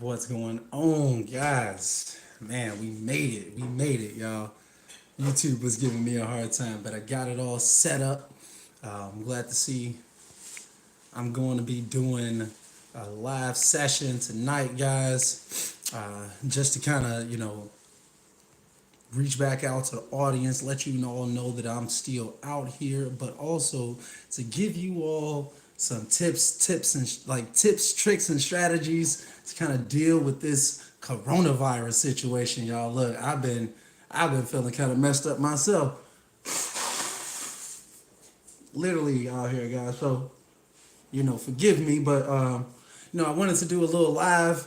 What's going on, guys? Man, we made it. We made it, y'all. YouTube was giving me a hard time, but I got it all set up. I'm glad to see I'm going to be doing a live session tonight, guys. Just to kind of, reach back out to the audience, let you all know that I'm still out here, but also to give you all some tips, tricks, and strategies to kind of deal with this coronavirus situation, y'all. Look, I've been feeling kind of messed up myself, literally out here, guys. So, forgive me, but I wanted to do a little live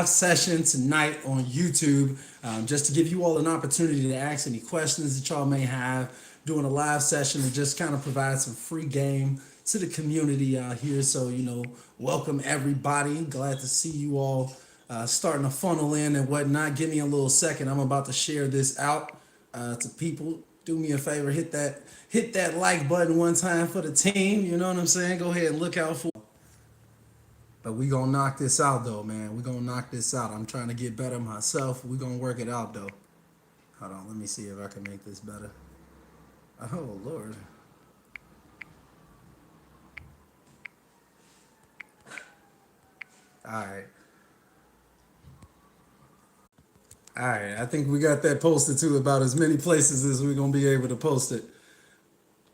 session tonight on YouTube, just to give you all an opportunity to ask any questions that y'all may have. Doing a live session to just kind of provide some free game to the community out here. So, welcome everybody. Glad to see you all starting to funnel in and whatnot. Give me a little second. I'm about to share this out to people. Do me a favor, hit that like button one time for the team. You know what I'm saying? Go ahead and look out for. But we gonna knock this out though, man. We gonna knock this out. I'm trying to get better myself. We gonna work it out though. Hold on, let me see if I can make this better. Oh Lord. All right. All right. I think we got that posted to about as many places as we're gonna be able to post it.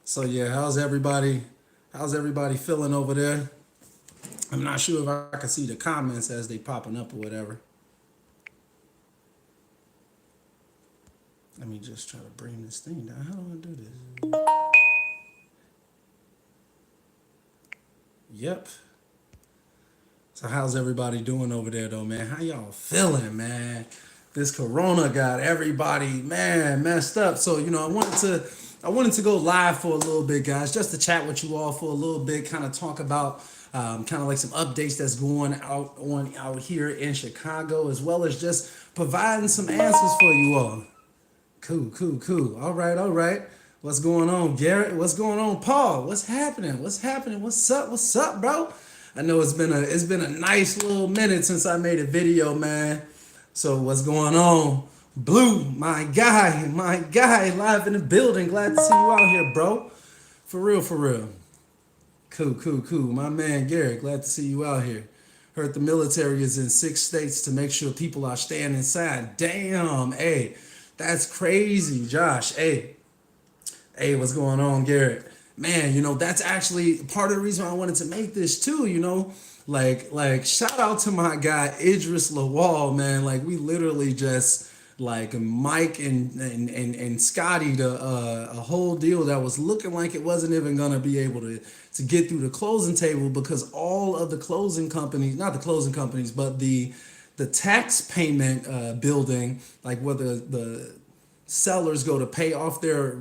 So yeah, how's everybody? How's everybody feeling over there? I'm not sure if I can see the comments as they popping up or whatever. Let me just try to bring this thing down. How do I do this? Yep. So how's everybody doing over there though, man? How y'all feeling, man? This corona got everybody, man, messed up. So, I wanted to go live for a little bit, guys, just to chat with you all for a little bit, kind of talk about kind of like some updates that's going out here in Chicago, as well as just providing some answers for you all. Cool. All right, all right. What's going on, Garrett? What's going on, Paul? What's happening? What's happening? What's up, bro? I know it's been a nice little minute since I made a video, man. So what's going on? Blue, my guy, live in the building. Glad to see you out here, bro. For real, for real. Cool. My man Garrett, glad to see you out here. Heard the military is in 6 states to make sure people are staying inside. Damn, hey, that's crazy, Josh. Hey, what's going on, Garrett? Man, that's actually part of the reason I wanted to make this too, like shout out to my guy Idris Lawal, man. Like we literally just like Mike and Scotty a whole deal that was looking like it wasn't even gonna be able to get through the closing table because all of the closing companies, not the closing companies, but the tax payment building, like where the sellers go to pay off their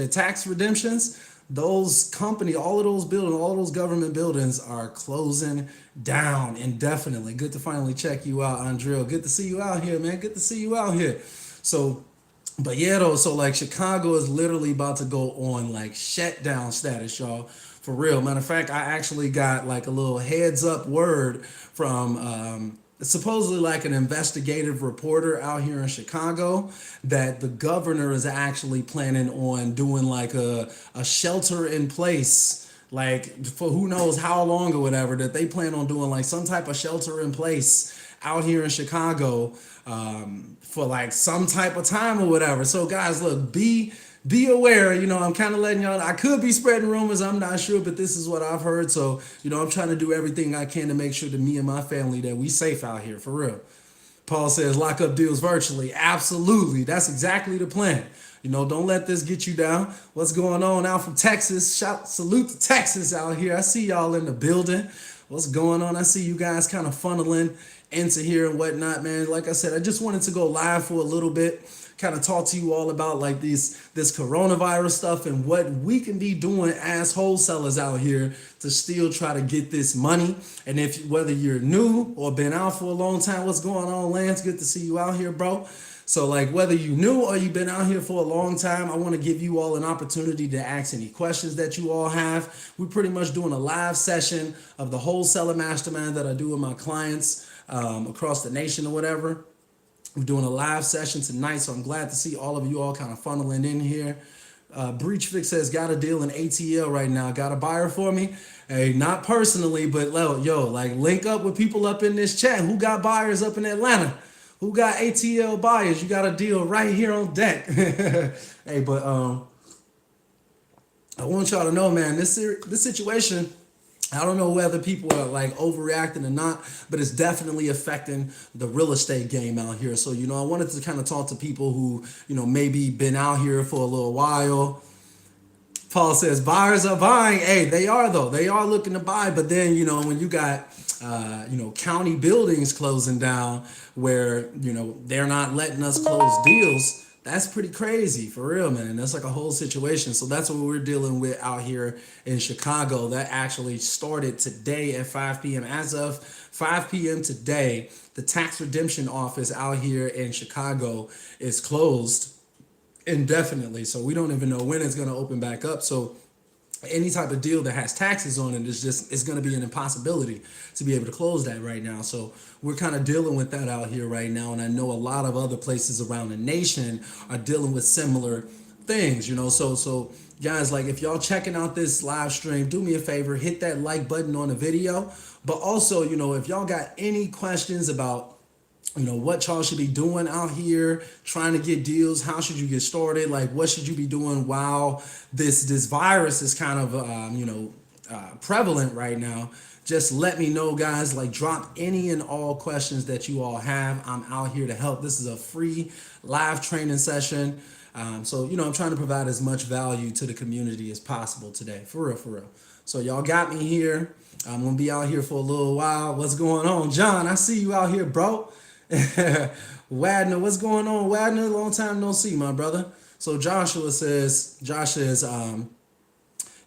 tax redemptions, those company, all of those buildings, all of those government buildings are closing down indefinitely. Good to finally check you out, Andrea. Good to see you out here, man. Good to see you out here. So, but yeah, though, so like Chicago is literally about to go on like shutdown status, y'all. For real. Matter of fact, I actually got like a little heads up word from supposedly like an investigative reporter out here in Chicago that the governor is actually planning on doing like a shelter in place, like for who knows how long or whatever, that they plan on doing like some type of shelter in place out here in Chicago for like some type of time or whatever. So guys, look, be aware, I'm kind of letting y'all, I could be spreading rumors, I'm not sure, but this is what I've heard. So, I'm trying to do everything I can to make sure that me and my family, that we safe out here, for real. Paul says, lock up deals virtually. Absolutely. That's exactly the plan. Don't let this get you down. What's going on out from Texas? Salute to Texas out here. I see y'all in the building. What's going on? I see you guys kind of funneling into here and whatnot, man. Like I said, I just wanted to go live for a little bit, kind of talk to you all about like this coronavirus stuff and what we can be doing as wholesalers out here to still try to get this money. And if whether you're new or been out for a long time, what's going on, Lance? Good to see you out here, bro. So like whether you new or you've been out here for a long time, I want to give you all an opportunity to ask any questions that you all have. We're pretty much doing a live session of the Wholesaler Mastermind that I do with my clients across the nation or whatever. We're doing a live session tonight, so I'm glad to see all of you all kind of funneling in here. Breach Fix says, got a deal in ATL right now. Got a buyer for me? Hey, not personally, but yo, like link up with people up in this chat. Who got buyers up in Atlanta? Who got ATL buyers? You got a deal right here on deck. Hey, but I want y'all to know, man, this situation, I don't know whether people are like overreacting or not, but it's definitely affecting the real estate game out here. So, I wanted to kind of talk to people who, maybe been out here for a little while. Paul says buyers are buying. Hey, they are though. They are looking to buy. But then, when you got, county buildings closing down where, they're not letting us close deals, that's pretty crazy for real, man. That's like a whole situation. So that's what we're dealing with out here in Chicago. That actually started today at 5 p.m. As of 5 p.m. today, the tax redemption office out here in Chicago is closed indefinitely. So we don't even know when it's going to open back up. So any type of deal that has taxes on it is going to be an impossibility to be able to close that right now. So we're kind of dealing with that out here right now. And I know a lot of other places around the nation are dealing with similar things, so guys, like if y'all checking out this live stream, do me a favor, hit that like button on the video. But also, if y'all got any questions about what y'all should be doing out here trying to get deals, how should you get started, like what should you be doing while this virus is kind of prevalent right now, just let me know, guys. Like drop any and all questions that you all have. I'm out here to help. This is a free live training session. So I'm trying to provide as much value to the community as possible today, for real. So y'all got me here. I'm gonna be out here for a little while. What's going on, John? I see you out here, bro. Wadner, what's going on, Wadner? Long time no see, my brother. So Josh says,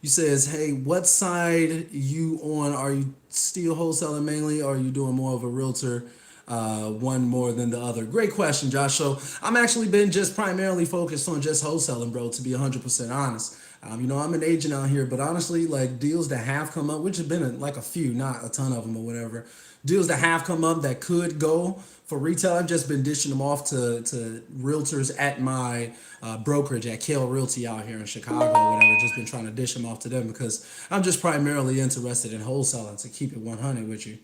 you says, hey, what side you on? Are you still wholesaling mainly, or are you doing more of a realtor, one more than the other? Great question, Josh. So I'm actually been just primarily focused on just wholesaling, bro, to be 100% honest. I'm an agent out here, but honestly, like deals that have come up, which have been like a few, not a ton of them or whatever, deals that have come up that could go for retail, I've just been dishing them off to realtors at my brokerage at Kale Realty out here in Chicago or whatever. Just been trying to dish them off to them because I'm just primarily interested in wholesaling, to keep it 100 with you.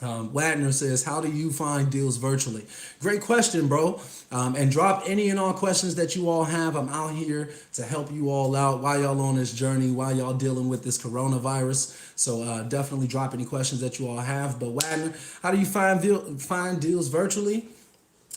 Wadner says, how do you find deals virtually? Great question, bro. And drop any and all questions that you all have. I'm out here to help you all out while y'all on this journey, while y'all dealing with this coronavirus. So definitely drop any questions that you all have. But Wadner, how do you find deals virtually?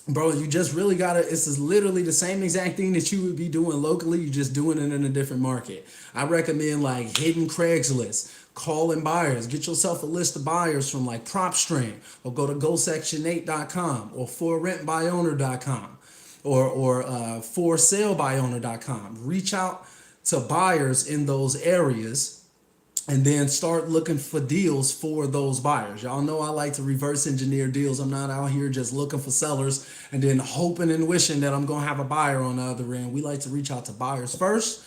Bro, you just really gotta, it's literally the same exact thing that you would be doing locally. You're just doing it in a different market. I recommend like hitting Craigslist, calling buyers, get yourself a list of buyers from like Propstream, or go to GoSection8.com or ForRentByOwner.com or ForSaleByOwner.com. Reach out to buyers in those areas and then start looking for deals for those buyers. Y'all know I like to reverse engineer deals. I'm not out here just looking for sellers and then hoping and wishing that I'm going to have a buyer on the other end. We like to reach out to buyers first,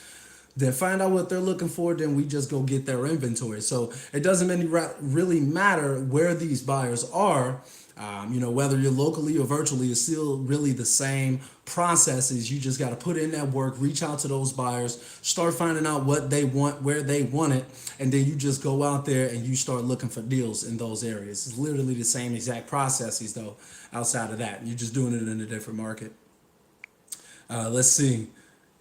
then find out what they're looking for, then we just go get their inventory. So it doesn't really matter where these buyers are. Whether you're locally or virtually, it's still really the same processes. You just got to put in that work, reach out to those buyers, start finding out what they want, where they want it, and then you just go out there and you start looking for deals in those areas. It's literally the same exact processes, though, outside of that. You're just doing it in a different market. Let's see.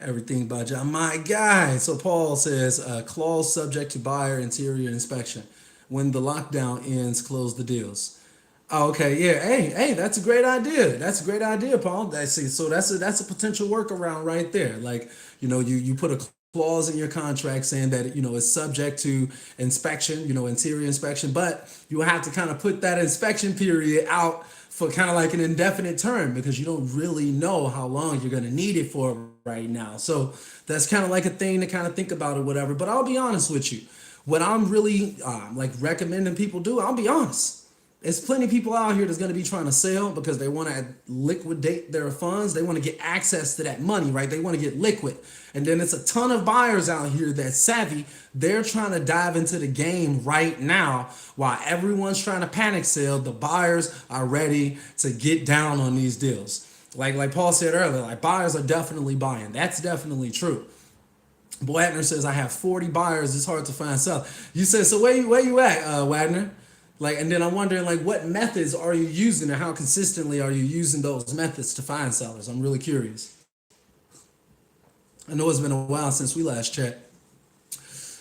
Everything by John. My guy. So Paul says, clause subject to buyer interior inspection. When the lockdown ends, close the deals. Oh, okay, yeah. Hey, that's a great idea. That's a great idea, Paul. That's a potential workaround right there. Like, you put a clause in your contract saying that it's subject to inspection, interior inspection, but you have to kind of put that inspection period out for kind of like an indefinite term because you don't really know how long you're going to need it for right now. So that's kind of like a thing to kind of think about or whatever. But I'll be honest with you, what I'm really like recommending people do, I'll be honest. There's plenty of people out here that's going to be trying to sell because they want to liquidate their funds. They want to get access to that money, right? They want to get liquid. And then it's a ton of buyers out here that's savvy. They're trying to dive into the game right now while everyone's trying to panic sell. The buyers are ready to get down on these deals. Like Paul said earlier, like buyers are definitely buying. That's definitely true. Wagner says, I have 40 buyers. It's hard to find sellers. You said, so where you at, Wagner? Like, and then I'm wondering, like, what methods are you using and how consistently are you using those methods to find sellers? I'm really curious. I know it's been a while since we last checked.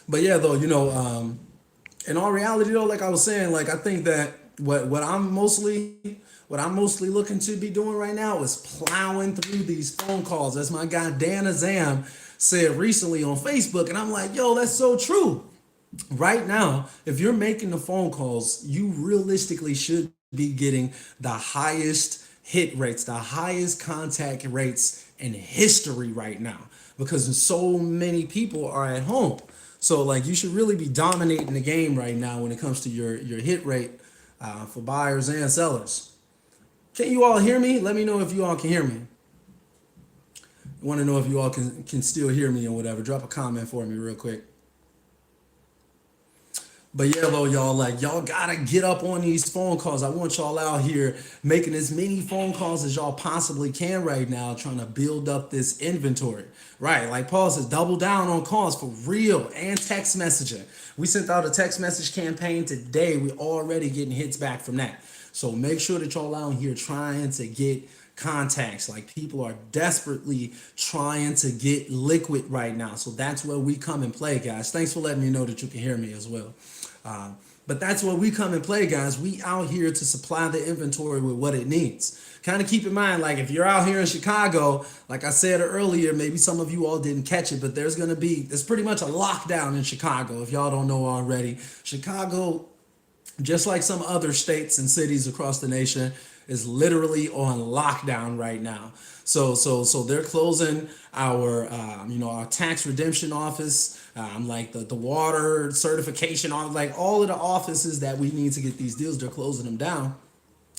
But yeah, though, in all reality, though, like I was saying, like, I think that what I'm mostly looking to be doing right now is plowing through these phone calls. As my guy Dan Azam said recently on Facebook, and I'm like, yo, that's so true. Right now, if you're making the phone calls, you realistically should be getting the highest hit rates, the highest contact rates in history right now because so many people are at home. So like you should really be dominating the game right now when it comes to your hit rate for buyers and sellers. Can you all hear me? Let me know if you all can hear me. I want to know if you all can still hear me or whatever. Drop a comment for me real quick. But yeah, though, y'all, like, y'all gotta get up on these phone calls. I want y'all out here making as many phone calls as y'all possibly can right now, trying to build up this inventory. Right, like Paul says, double down on calls for real and text messaging. We sent out a text message campaign today. We're already getting hits back from that. So make sure that y'all out here trying to get contacts. Like people are desperately trying to get liquid right now. So that's where we come and play, guys. Thanks for letting me know that you can hear me as well. But that's where we come and play, guys. We out here to supply the inventory with what it needs. Kind of keep in mind, like if you're out here in Chicago, like I said earlier, maybe some of you all didn't catch it, but there's pretty much a lockdown in Chicago. If y'all don't know already, Chicago, just like some other states and cities across the nation, is literally on lockdown right now. So they're closing our our tax redemption office, like the water certification, like all of the offices that we need to get these deals. They're closing them down.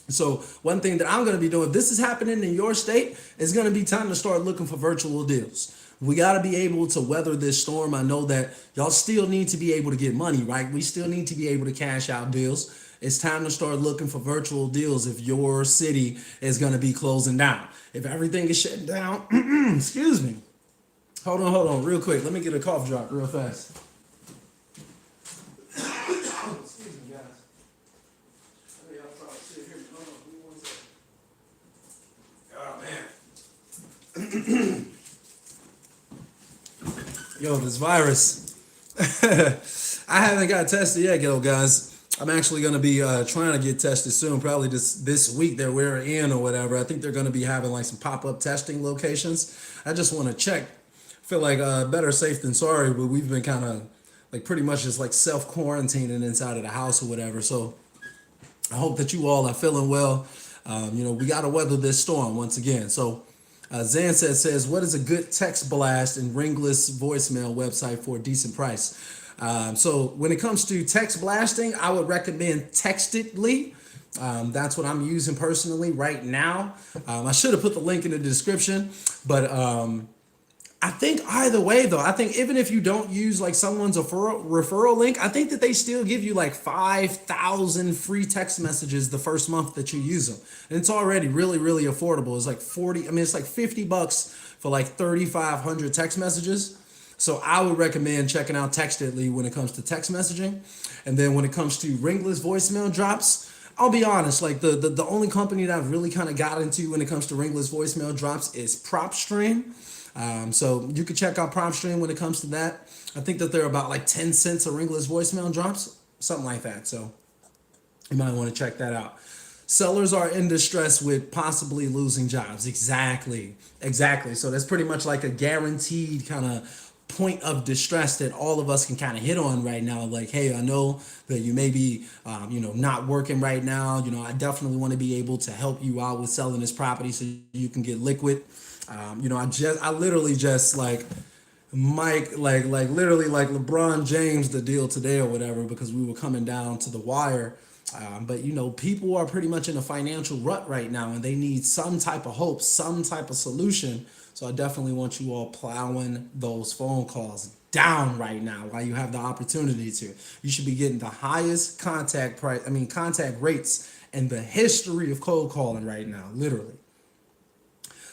So one thing that I'm going to be doing, if this is happening in your state, it's going to be time to start looking for virtual deals. We got to be able to weather this storm. I know that y'all still need to be able to get money, right? We still need to be able to cash out deals. It's time to start looking for virtual deals if your city is going to be closing down. If everything is shutting down, excuse me. Hold on, real quick. Let me get a cough drop real fast. Excuse me, guys. I know y'all probably sit here. Hold on, give me 1 second. Oh, man. Yo, this virus. I haven't got tested yet, guys. I'm actually going to be trying to get tested soon, probably this week that we're in or whatever. I think they're going to be having like some pop-up testing locations. I just want to check. Feel like better safe than sorry, but we've been kind of like pretty much just like self-quarantining inside of the house or whatever. So I hope that you all are feeling well. We got to weather this storm once again. So Zan says, what is a good text blast and ringless voicemail website for a decent price? So when it comes to text blasting, I would recommend Textedly. That's what I'm using personally right now. I should have put the link in the description, but I think either way though, I think even if you don't use like someone's referral link, I think that they still give you like 5,000 free text messages the first month that you use them. And it's already really, really affordable. It's like it's like $50 for like 3,500 text messages. So I would recommend checking out Textedly when it comes to text messaging. And then when it comes to ringless voicemail drops, I'll be honest, like the only company that I've really kind of got into when it comes to ringless voicemail drops is Propstream. So you can check out Propstream when it comes to that. I think that they're about like 10 cents a ringless voicemail drops, something like that. So you might want to check that out. Sellers are in distress with possibly losing jobs. Exactly. So that's pretty much like a guaranteed kind of point of distress that all of us can kind of hit on right now. Like, hey, I know that you may be, not working right now. I definitely want to be able to help you out with selling this property so you can get liquid. I literally just like Mike, like literally like LeBron James, the deal today or whatever, because we were coming down to the wire. But people are pretty much in a financial rut right now, and they need some type of hope, some type of solution. So I definitely want you all plowing those phone calls down right now while you have the opportunity to. You should be getting the highest contact rates in the history of cold calling right now, literally.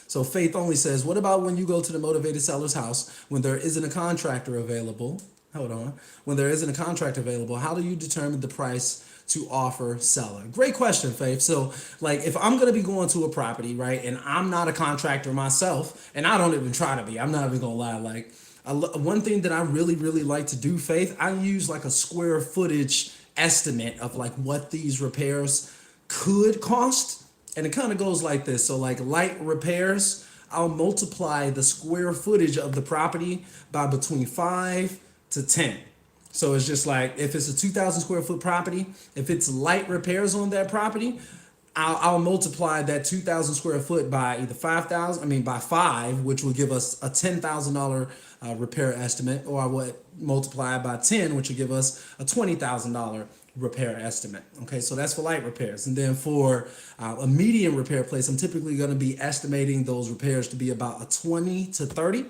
So Faith only says, what about when you go to the motivated seller's house when there isn't a contractor available? Hold on. When there isn't a contract available, how do you determine the price to offer seller? Great question, Faith. So, like, if I'm going to be going to a property, right, and I'm not a contractor myself, and I don't even try to be, I'm not even going to lie. Like, one thing that I really, really like to do, Faith, I use like a square footage estimate of like what these repairs could cost. And it kind of goes like this. So like light repairs, I'll multiply the square footage of the property by between 5 to 10. So it's just like if it's a 2,000 square foot property, if it's light repairs on that property, I'll multiply that 2,000 square foot by either 5,000, by 5, which will give us a $10,000 repair estimate, or I would multiply it by 10, which will give us a $20,000 repair estimate. Okay, so that's for light repairs. And then for a medium repair place, I'm typically going to be estimating those repairs to be about a 20 to 30.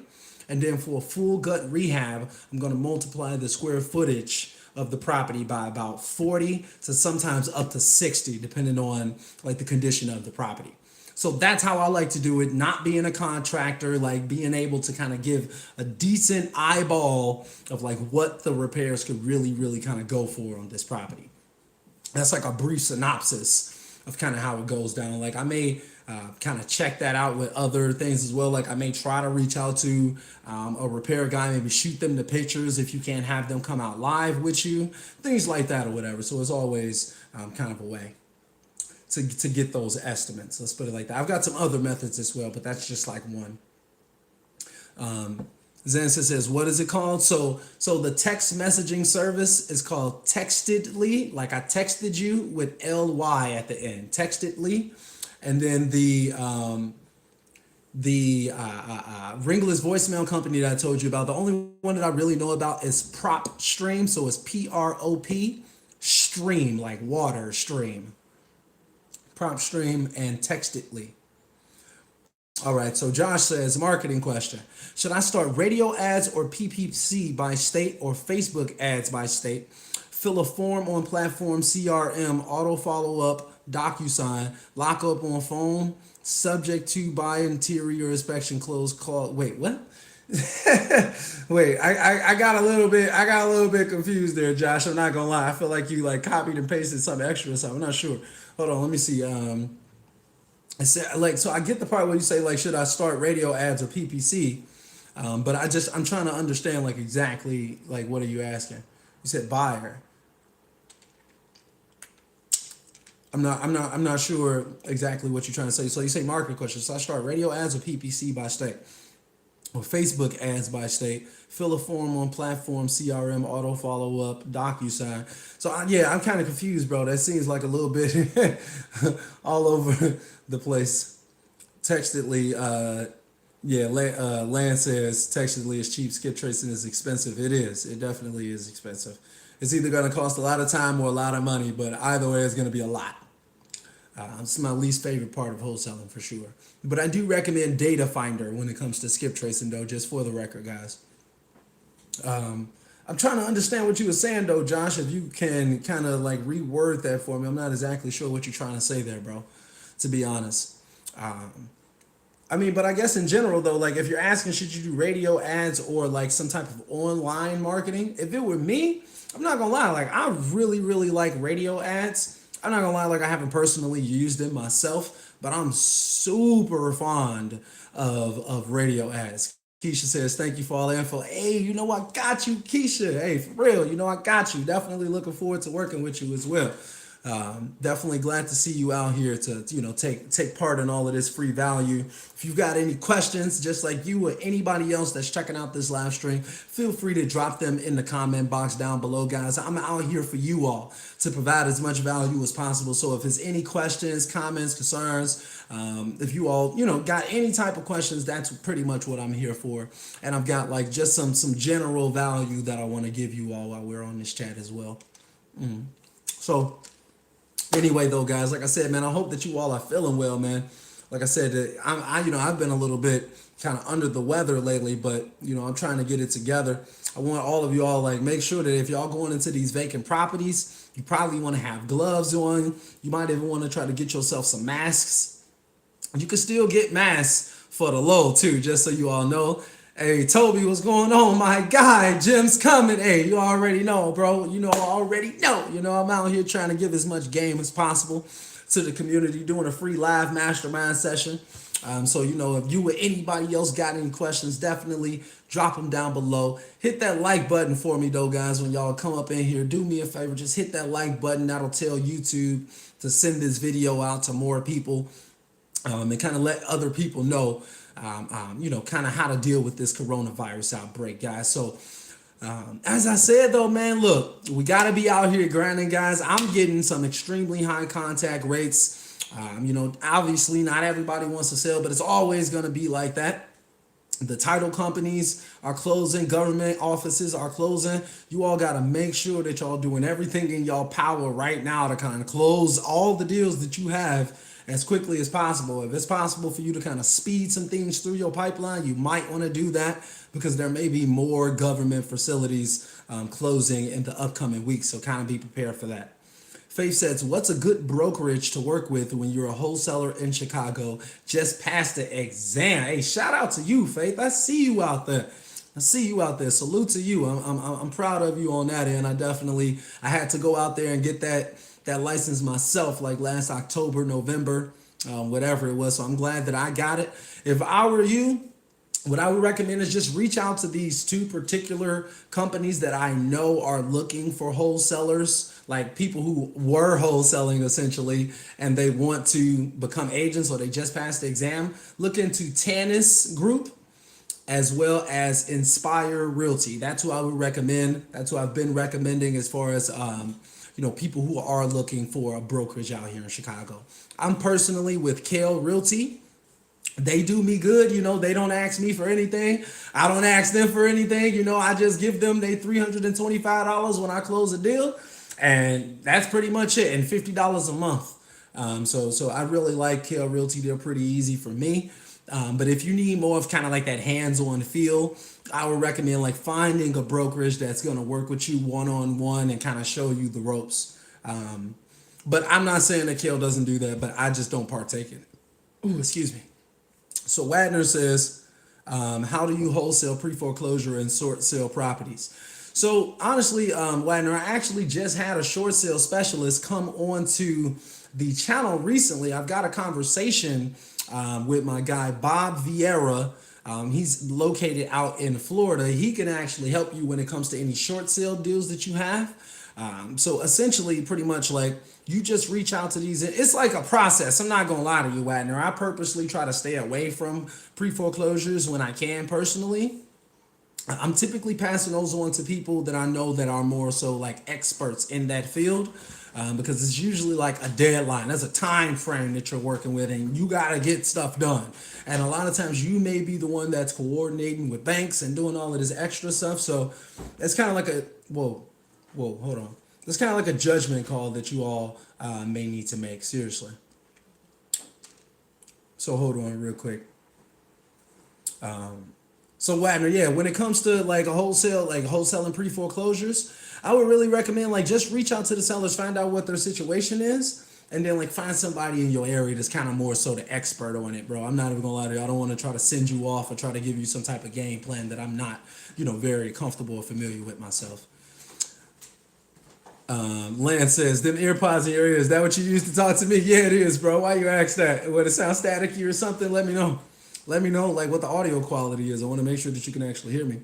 And then for a full gut rehab, I'm going to multiply the square footage of the property by about 40 to sometimes up to 60, depending on like the condition of the property. So that's how I like to do it, not being a contractor, like being able to kind of give a decent eyeball of like what the repairs could really, really kind of go for on this property. That's like a brief synopsis of kind of how it goes down. Like I may kind of check that out with other things as well. Like I may try to reach out to a repair guy, maybe shoot them the pictures if you can't have them come out live with you, things like that or whatever. So it's always kind of a way to get those estimates. Let's put it like that. I've got some other methods as well, but that's just like one. Zansa says, what is it called? So the text messaging service is called Textedly, like I texted you with LY at the end, Textedly. And then the ringless voicemail company that I told you about, the only one that I really know about is Propstream. So it's PROP stream, like water stream. Propstream and Textedly. All right, so Josh says, marketing question. Should I start radio ads or PPC by state or Facebook ads by state? Fill a form on platform, CRM, auto follow-up, DocuSign, lock up on phone, subject to buy interior inspection, close call. Wait, what? Wait, I got a little bit confused there, Josh. I'm not gonna lie. I feel like you like copied and pasted something extra or something. I'm not sure. Hold on, let me see. I said like so I get the part where you say like should I start radio ads or PPC? But I'm trying to understand like exactly like what are you asking? You said buyer. I'm not sure exactly what you're trying to say. So you say market question. So I start radio ads or PPC by state, or Facebook ads by state. Fill a form on platform, CRM, auto follow up, DocuSign. So I'm kind of confused, bro. That seems like a little bit all over the place. Textedly, Land says Textedly is cheap. Skip tracing is expensive. It is. It definitely is expensive. It's either going to cost a lot of time or a lot of money, but either way, it's going to be a lot. It's my least favorite part of wholesaling for sure. But I do recommend Data Finder when it comes to skip tracing, though, just for the record, guys. I'm trying to understand what you were saying, though, Josh. If you can kind of like reword that for me, I'm not exactly sure what you're trying to say there, bro, to be honest. But I guess in general, though, like if you're asking, should you do radio ads or like some type of online marketing? If it were me, I'm not going to lie. Like I really, really like radio ads. I'm not gonna lie, like I haven't personally used them myself, but I'm super fond of radio ads. Keisha says, thank you for all the info. Hey, I got you, Keisha. Hey, for real, I got you. Definitely looking forward to working with you as well. Definitely glad to see you out here to take part in all of this free value. If you've got any questions, just like you or anybody else that's checking out this live stream, feel free to drop them in the comment box down below, guys. I'm out here for you all to provide as much value as possible. So if there's any questions, comments, concerns, if you all got any type of questions, that's pretty much what I'm here for. And I've got like just some general value that I want to give you all while we're on this chat as well. So anyway, though, guys, like I said, man, I hope that you all are feeling well, man. Like I said, I've been a little bit kind of under the weather lately, but I'm trying to get it together. I want all of you all like make sure that if y'all going into these vacant properties, you probably want to have gloves on. You might even want to try to get yourself some masks. You can still get masks for the low too, just so you all know. Hey, Toby, what's going on? My guy, Jim's coming. Hey, you already know, bro. Already know. I'm out here trying to give as much game as possible to the community, doing a free live mastermind session. So, if you or anybody else got any questions, definitely drop them down below. Hit that like button for me, though, guys, when y'all come up in here. Do me a favor. Just hit that like button. That'll tell YouTube to send this video out to more people and kind of let other people know kind of how to deal with this coronavirus outbreak, guys. So, as I said, though, man, look, we got to be out here grinding, guys. I'm getting some extremely high contact rates. Obviously, not everybody wants to sell, but it's always going to be like that. The title companies are closing. Government offices are closing. You all got to make sure that y'all doing everything in y'all power right now to kind of close all the deals that you have as quickly as possible. If it's possible for you to kind of speed some things through your pipeline, you might want to do that because there may be more government facilities closing in the upcoming weeks. So kind of be prepared for that. Faith says, what's a good brokerage to work with when you're a wholesaler in Chicago? Just passed the exam. Hey, shout out to you, Faith. I see you out there. Salute to you. I'm proud of you on that end. I had to go out there and get that license myself like last October, November, whatever it was. So I'm glad that I got it. If I were you, what I would recommend is just reach out to these two particular companies that I know are looking for wholesalers, like people who were wholesaling essentially, and they want to become agents or they just passed the exam. Look into Tannis Group as well as Inspire Realty. That's who I would recommend. That's who I've been recommending as far as people who are looking for a brokerage out here in Chicago. I'm personally with Kale Realty. They do me good. They don't ask me for anything. I don't ask them for anything. I just give them they $325 when I close a deal. And that's pretty much it. And $50 a month. So I really like Kale Realty. They're pretty easy for me. But if you need more of kind of like that hands-on feel, I would recommend like finding a brokerage that's going to work with you one-on-one and kind of show you the ropes. But I'm not saying that Kale doesn't do that, but I just don't partake in it. Ooh, excuse me. So Wadner says, how do you wholesale pre-foreclosure and short sale properties? So honestly, Wadner, I actually just had a short sale specialist come on to the channel recently. I've got a conversation with my guy, Bob Vieira. He's located out in Florida. He can actually help you when it comes to any short sale deals that you have. So essentially, pretty much like you just reach out to these. It's like a process. I'm not going to lie to you, Wadner. I purposely try to stay away from pre-foreclosures when I can personally. I'm typically passing those on to people that I know that are more so like experts in that field. Because it's usually like a deadline. There's a time frame that you're working with and you got to get stuff done. And a lot of times you may be the one that's coordinating with banks and doing all of this extra stuff. So it's kind of like hold on. It's kind of like a judgment call that you all may need to make. Seriously. So hold on real quick. So Wadner, yeah, when it comes to like a wholesale, like wholesaling pre-foreclosures, I would really recommend like just reach out to the sellers, find out what their situation is, and then like find somebody in your area that's kind of more so the expert on it, bro. I'm not even gonna lie to you. I don't want to try to send you off or try to give you some type of game plan that I'm not, very comfortable or familiar with myself. Lance says, them AirPods in your ear, is that what you used to talk to me? Yeah, it is, bro. Why you ask that? Would it sound staticky or something? Let me know. Let me know like what the audio quality is. I want to make sure that you can actually hear me.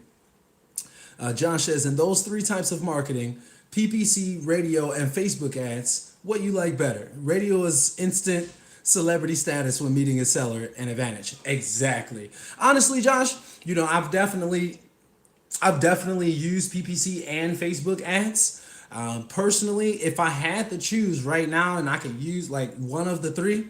John says, in those three types of marketing, PPC, radio, and Facebook ads. What you like better? Radio is instant celebrity status when meeting a seller and advantage. Exactly. Honestly, Josh, I've definitely used PPC and Facebook ads. Personally, if I had to choose right now and I could use like one of the three,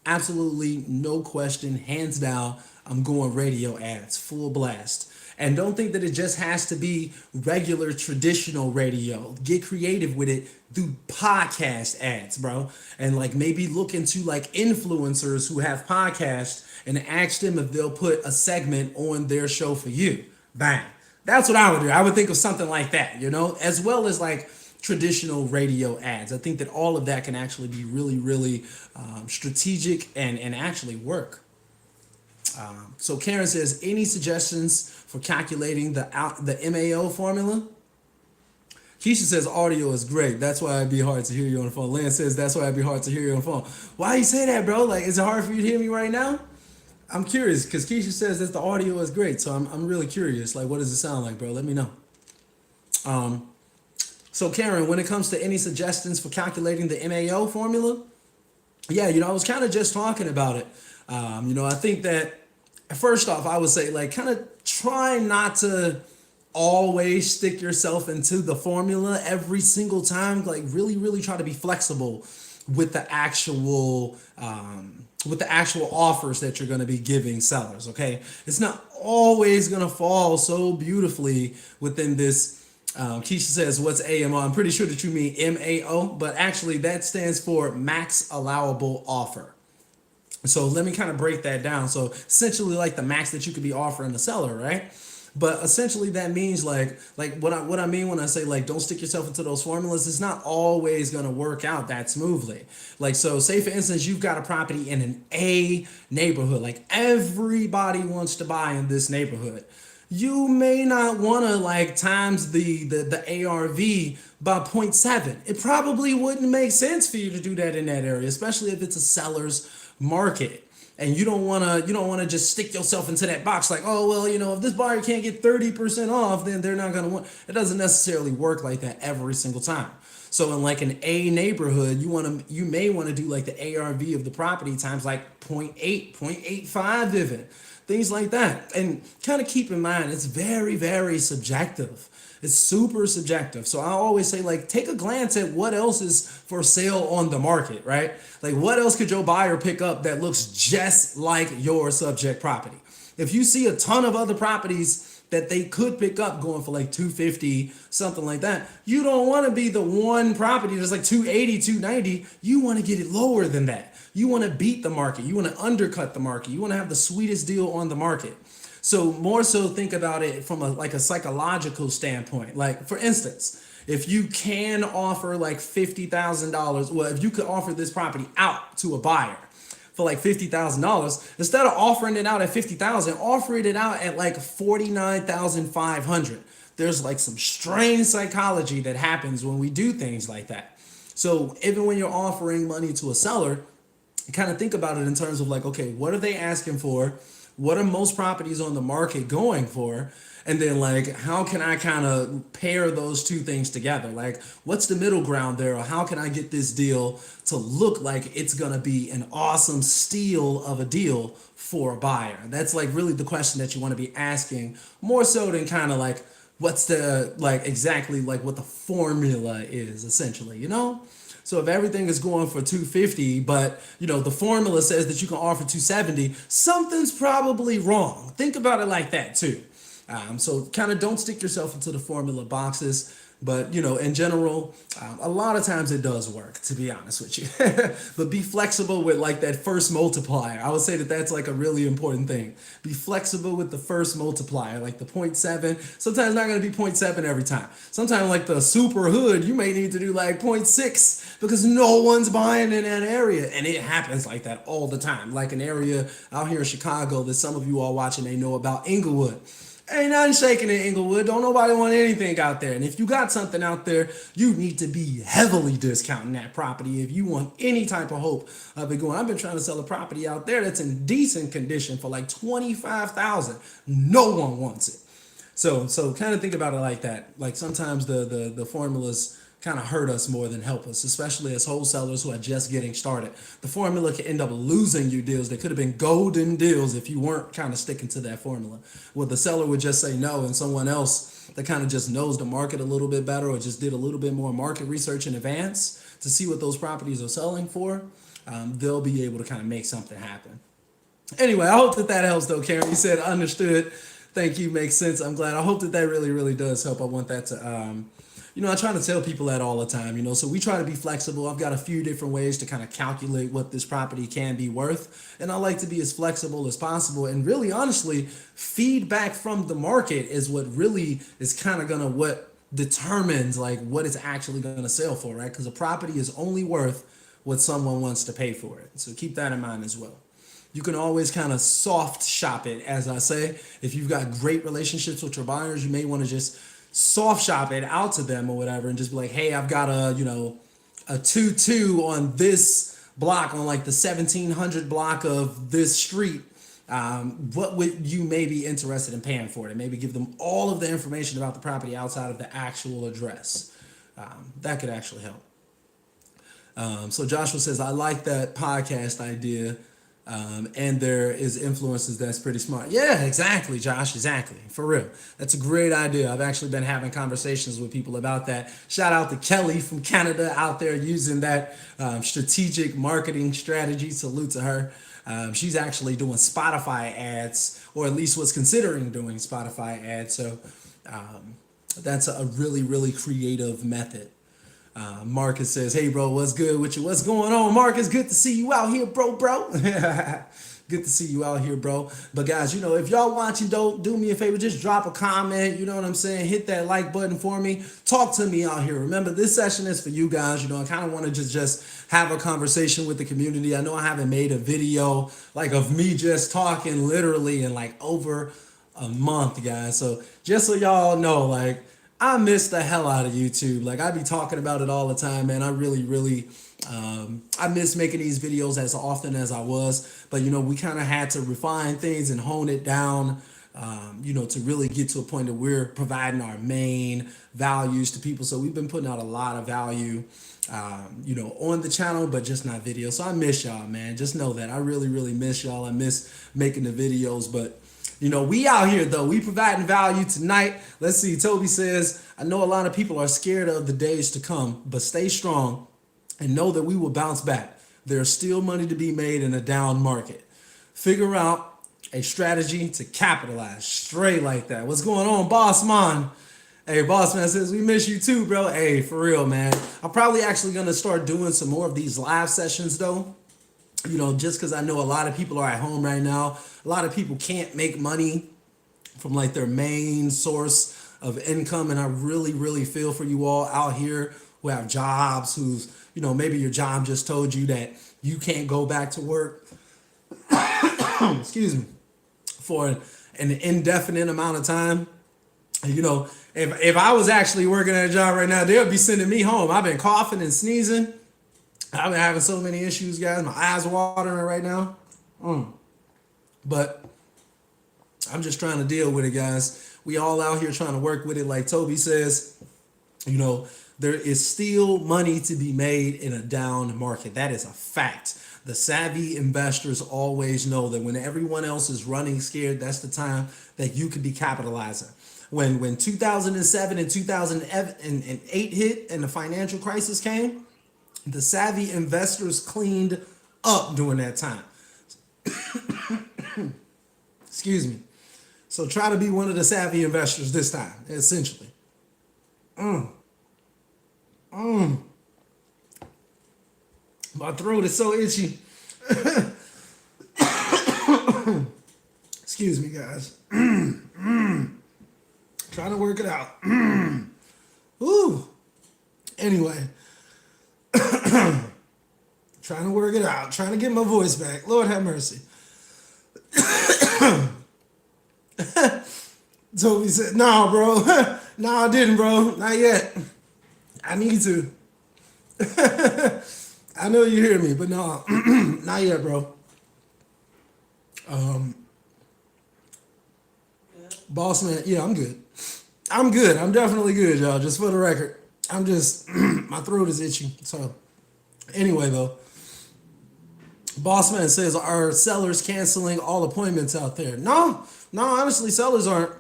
absolutely no question, hands down, I'm going radio ads, full blast. And don't think that it just has to be regular traditional radio. Get creative with it. Do podcast ads, bro. And like maybe look into like influencers who have podcasts and ask them if they'll put a segment on their show for you. Bang. That's what I would do. I would think of something like that, as well as like traditional radio ads. I think that all of that can actually be really, really strategic and actually work. So Karen says, any suggestions for calculating the MAO formula? Keisha says audio is great. That's why it'd be hard to hear you on the phone. Lance says that's why it'd be hard to hear you on the phone. Why you say that, bro? Like, is it hard for you to hear me right now? I'm curious because Keisha says that the audio is great. So I'm really curious. Like, what does it sound like, bro? Let me know. So Karen, when it comes to any suggestions for calculating the MAO formula, yeah, I was kind of just talking about it. I think that first off, I would say like kind of try not to always stick yourself into the formula every single time. Like really, really try to be flexible with the actual offers that you're going to be giving sellers. Okay, it's not always going to fall so beautifully within this. Keisha says, what's AMO? I'm pretty sure that you mean MAO, but actually that stands for max allowable offer. So let me kind of break that down. So essentially like the max that you could be offering the seller, right? But essentially that means like what I mean when I say like don't stick yourself into those formulas, it's not always going to work out that smoothly. Like, so say for instance you've got a property in an A neighborhood, like everybody wants to buy in this neighborhood. You may not want to like times the ARV by 0.7. It probably wouldn't make sense for you to do that in that area, especially if it's a seller's market. And you don't want to just stick yourself into that box like, oh, well, if this buyer can't get 30% off, then they're not going to want. It doesn't necessarily work like that every single time. So in like an A neighborhood, you may want to do like the ARV of the property times like 0.8, 0.85 even. Things like that. And kind of keep in mind, it's very, very subjective. It's super subjective. So I always say, like, take a glance at what else is for sale on the market, right? Like, what else could your buyer pick up that looks just like your subject property? If you see a ton of other properties that they could pick up going for like 250, something like that, you don't want to be the one property that's like 280, 290. You want to get it lower than that. You want to beat the market. You want to undercut the market. You want to have the sweetest deal on the market. So more so think about it from a psychological standpoint. Like for instance, if you can offer like $50,000, well, if you could offer this property out to a buyer for like $50,000, instead of offering it out at $50,000, offer it out at like $49,500. There's like some strange psychology that happens when we do things like that. So even when you're offering money to a seller, kind of think about it in terms of like, okay, what are they asking for? What are most properties on the market going for? And then like, how can I kind of pair those two things together? Like, what's the middle ground there? Or how can I get this deal to look like it's going to be an awesome steal of a deal for a buyer? That's like really the question that you want to be asking, more so than kind of like, what's the, like exactly like what the formula is essentially, So if everything is going for 250, but the formula says that you can offer 270, something's probably wrong. Think about it like that too. So kind of don't stick yourself into the formula boxes. But, in general, a lot of times it does work, to be honest with you. But be flexible with like that first multiplier. I would say that that's like a really important thing. Be flexible with the first multiplier, like the 0.7. Sometimes it's not going to be 0.7 every time. Sometimes like the super hood, you may need to do like 0.6 because no one's buying in that area. And it happens like that all the time. Like an area out here in Chicago that some of you all watching, they know about, Inglewood. Ain't nothing shaking in Inglewood. Don't nobody want anything out there. And if you got something out there, you need to be heavily discounting that property if you want any type of hope of it going. I've been trying to sell a property out there that's in decent condition for like $25,000. No one wants it. So kind of think about it like that. Like sometimes the formulas kind of hurt us more than help us, especially as wholesalers who are just getting started. The formula can end up losing you deals that could have been golden deals if you weren't kind of sticking to that formula. Well, the seller would just say no, and someone else that kind of just knows the market a little bit better or just did a little bit more market research in advance to see what those properties are selling for, they'll be able to kind of make something happen. Anyway, I hope that that helps though, Karen. You said understood. Thank you. Makes sense. I'm glad. I hope that that really, really does help. I want that to, I try to tell people that all the time, so we try to be flexible. I've got a few different ways to kind of calculate what this property can be worth. And I like to be as flexible as possible. And really, honestly, feedback from the market is what really is kind of going to what determines like what it's actually going to sell for, right? Because a property is only worth what someone wants to pay for it. So keep that in mind as well. You can always kind of soft shop it, as I say. If you've got great relationships with your buyers, you may want to just soft shop it out to them or whatever and just be like, hey, I've got a 2-2 on this block, on like the 1700 block of this street. What would you may be interested in paying for it? And maybe give them all of the information about the property outside of the actual address. That could actually help. So Joshua says, I like that podcast idea. And there is influences that's pretty smart. Yeah, exactly, Josh, exactly. For real. That's a great idea. I've actually been having conversations with people about that. Shout out to Kelly from Canada out there using that strategic marketing strategy. Salute to her. She's actually doing Spotify ads, or at least was considering doing Spotify ads. So that's a really, really creative method. Marcus says, hey, bro, what's good with you? What's going on, Marcus? Good to see you out here, bro. Good to see you out here, bro. But guys, if y'all watching, don't do me a favor, just drop a comment. You know what I'm saying? Hit that like button for me. Talk to me out here. Remember, this session is for you guys. I kind of want to just have a conversation with the community. I know I haven't made a video like of me just talking literally in like over a month, guys. So just so y'all know, like, I miss the hell out of YouTube. Like, I be talking about it all the time, man. I really, really, I miss making these videos as often as I was. But, we kind of had to refine things and hone it down, to really get to a point that we're providing our main values to people. So we've been putting out a lot of value, on the channel, but just not video. So I miss y'all, man. Just know that. I really, really miss y'all. I miss making the videos, but we out here, though. We providing value tonight. Let's see. Toby says, I know a lot of people are scared of the days to come, but stay strong and know that we will bounce back. There's still money to be made in a down market. Figure out a strategy to capitalize straight like that. What's going on, Boss Man? Hey, Boss Man says, we miss you too, bro. Hey, for real, man. I'm probably actually going to start doing some more of these live sessions, though. Just because I know a lot of people are at home right now. A lot of people can't make money from like their main source of income. And I really, really feel for you all out here who have jobs, who's, maybe your job just told you that you can't go back to work, excuse me, for an indefinite amount of time. If I was actually working at a job right now, they'll be sending me home. I've been coughing and sneezing. I've been having so many issues, guys. My eyes are watering right now. But I'm just trying to deal with it, guys. We all out here trying to work with it. Like Toby says, there is still money to be made in a down market. That is a fact. The savvy investors always know that when everyone else is running scared, that's the time that you could be capitalizing. When 2007 and 2008 hit and the financial crisis came, the savvy investors cleaned up during that time. Excuse me. So try to be one of the savvy investors this time, essentially. My throat is so itchy. Excuse me, guys. Trying to work it out. Ooh. Anyway. Trying to work it out. Trying to get my voice back. Lord have mercy. Toby said, no, bro. No, I didn't, bro. Not yet. I need to. I know you hear me, but no. Not yet, bro. Boss man, yeah, I'm good. I'm good. I'm definitely good, y'all. Just for the record, I'm just my throat is itchy. So anyway, though, boss man says, are sellers canceling all appointments out there? No, no. Honestly, sellers aren't.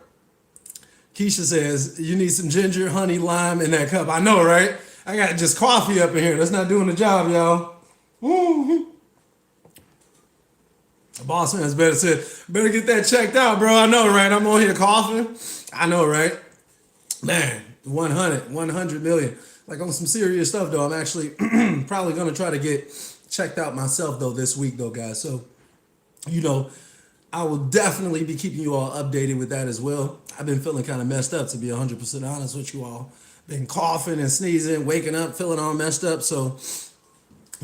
Keisha says, you need some ginger, honey, lime in that cup. I know, right? I got just coffee up in here. That's not doing the job, y'all. Woo. Boss man's better get that checked out, bro. I know, right? I'm on here coughing. I know, right? Man, 100 million. Like on some serious stuff, though. I'm actually probably going to try to get checked out myself, though, this week, though, guys. So, you know, I will definitely be keeping you all updated with that as well. I've been feeling kind of messed up, to be 100% honest with you all. Been coughing and sneezing, waking up, feeling all messed up. So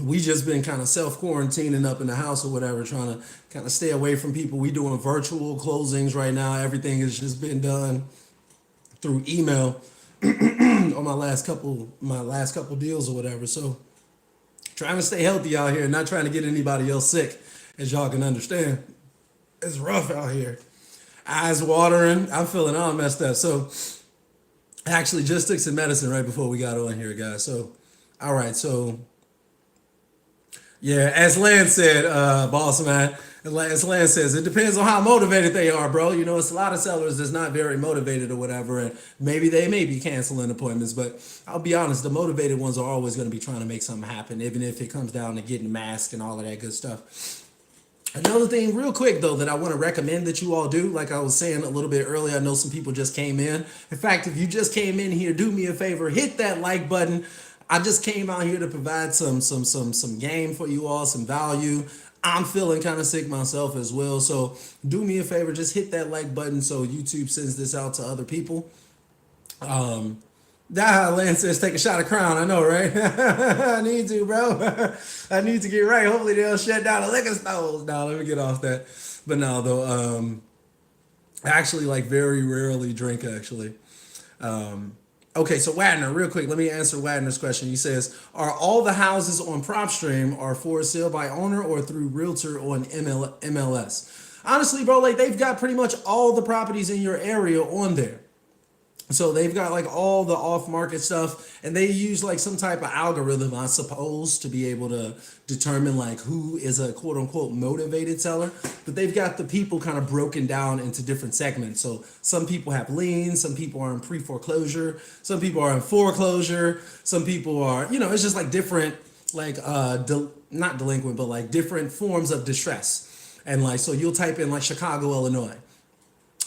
we just been kind of self-quarantining up in the house or whatever, trying to kind of stay away from people. We doing virtual closings right now. Everything has just been done through email on my last couple deals or whatever. So trying to stay healthy out here, not trying to get anybody else sick, as y'all can understand. It's rough out here. Eyes watering. I'm feeling all messed up. So I actually just took some medicine right before we got on here, guys. So, all right. So, yeah, as Lance said, boss man, as Lance says, it depends on how motivated they are, bro. You know, it's a lot of sellers that's not very motivated or whatever, and maybe they may be canceling appointments, but I'll be honest, the motivated ones are always going to be trying to make something happen, even if it comes down to getting masked and all of that good stuff. Another thing, real quick though, that I want to recommend that you all do, like I was saying a little bit earlier, I know some people just came in. In fact, if you just came in here, do me a favor, hit that like button. I just came out here to provide some game for you all, some value. I'm feeling kind of sick myself as well, so do me a favor, just hit that like button so YouTube sends this out to other people. Lance says, take a shot of Crown. I know, right? I need to, bro. I need to get right. Hopefully they'll shut down the liquor stores. Now, let me get off that. But no, though, I actually like very rarely drink, actually. Okay, so Wadner, real quick, let me answer Wadner's question. He says, are all the houses on Propstream are for sale by owner or through realtor on MLS? Honestly, bro, like they've got pretty much all the properties in your area on there. So they've got like all the off-market stuff, and they use like some type of algorithm, I suppose, to be able to determine like who is a quote-unquote motivated seller. But they've got the people kind of broken down into different segments. So some people have liens, some people are in pre-foreclosure, some people are in foreclosure, some people are, you know, it's just like different, like not delinquent, but like different forms of distress. And like, so you'll type in like Chicago, Illinois,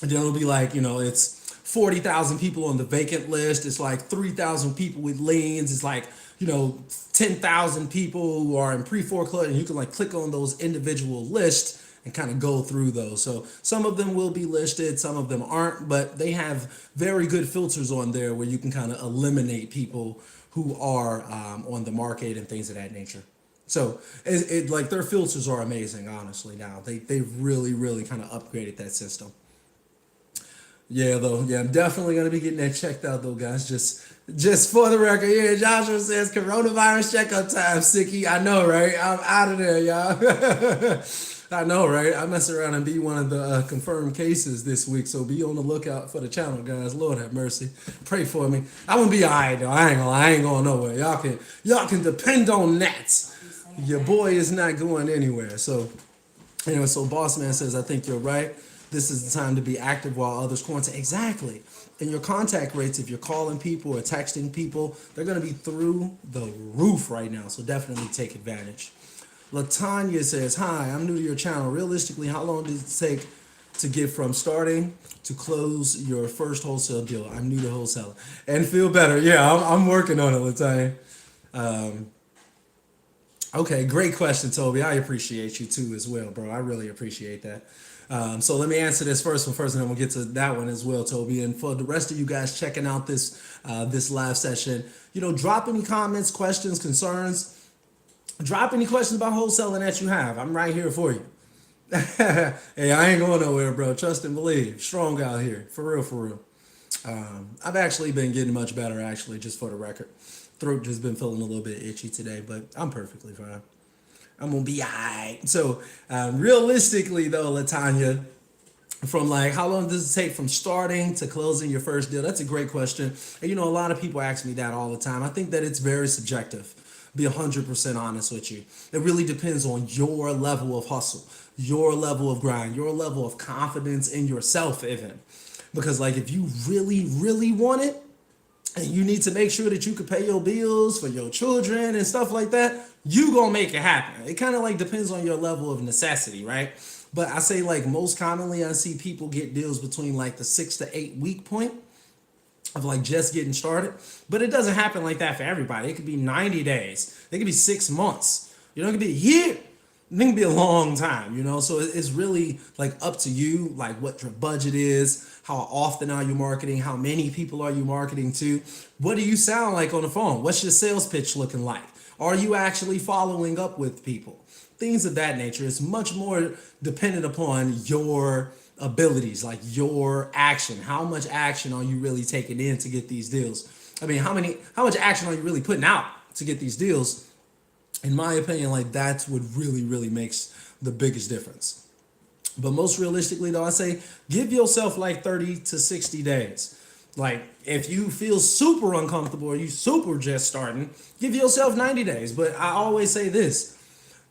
and then it'll be like, you know, it's 40,000 people on the vacant list. It's like 3,000 people with liens. It's like, you know, 10,000 people who are in pre-foreclosure. And you can like click on those individual lists and kind of go through those. So some of them will be listed, some of them aren't, but they have very good filters on there where you can kind of eliminate people who are on the market and things of that nature. So it like their filters are amazing, honestly. Now they've really kind of upgraded that system. Yeah, though. Yeah, I'm definitely gonna be getting that checked out, though, guys. Just for the record, yeah. Joshua says coronavirus checkup time, sicky. I know, right? I'm out of there, y'all. I know, right? I mess around and be one of the confirmed cases this week, so be on the lookout for the channel, guys. Lord have mercy. Pray for me. I'm gonna be alright, though. I ain't going nowhere. Y'all can depend on that. Your boy is not going anywhere. So, anyway, so Boss Man says, I think you're right. This is the time to be active while others quarantine. Exactly. And your contact rates, if you're calling people or texting people, they're going to be through the roof right now. So definitely take advantage. Latanya says, hi, I'm new to your channel. Realistically, how long does it take to get from starting to close your first wholesale deal? I'm new to wholesaling. And feel better. Yeah, I'm working on it, Latanya. Okay, great question, Toby. I appreciate you too as well, bro. I really appreciate that. So let me answer this first one first, and then we'll get to that one as well, Toby. And for the rest of you guys checking out this live session, you know, drop any comments, questions, concerns. Drop any questions about wholesaling that you have. I'm right here for you. Hey, I ain't going nowhere, bro. Trust and believe. Strong out here. For real, for real. I've actually been getting much better, actually, just for the record. Throat just been feeling a little bit itchy today, but I'm perfectly fine. I'm gonna be all right. So realistically though, Latanya, From like how long does it take from starting to closing your first deal? That's a great question. And a lot of people ask me that all the time. I think that it's very subjective. Be 100% honest with you. It really depends on your level of hustle, your level of grind, your level of confidence in yourself, even. Because like if you really, really want it, and you need to make sure that you can pay your bills for your children and stuff like that, you gonna make it happen. It kind of like depends on your level of necessity, right? But I say like most commonly I see people get deals between like the 6 to 8 week point of like just getting started. But it doesn't happen like that for everybody. It could be 90 days. It could be 6 months. It could be a year. It can be a long time. So it's really like up to you, like what your budget is, how often are you marketing, how many people are you marketing to, what do you sound like on the phone, what's your sales pitch looking like, are you actually following up with people, things of that nature. It's much more dependent upon your abilities, like your action. How much action are you really taking in to get these deals? I mean, how much action are you really putting out to get these deals? In my opinion, like that's what really, really makes the biggest difference. But most realistically, though, I say give yourself like 30 to 60 days. Like if you feel super uncomfortable or you super just starting, give yourself 90 days. But I always say this,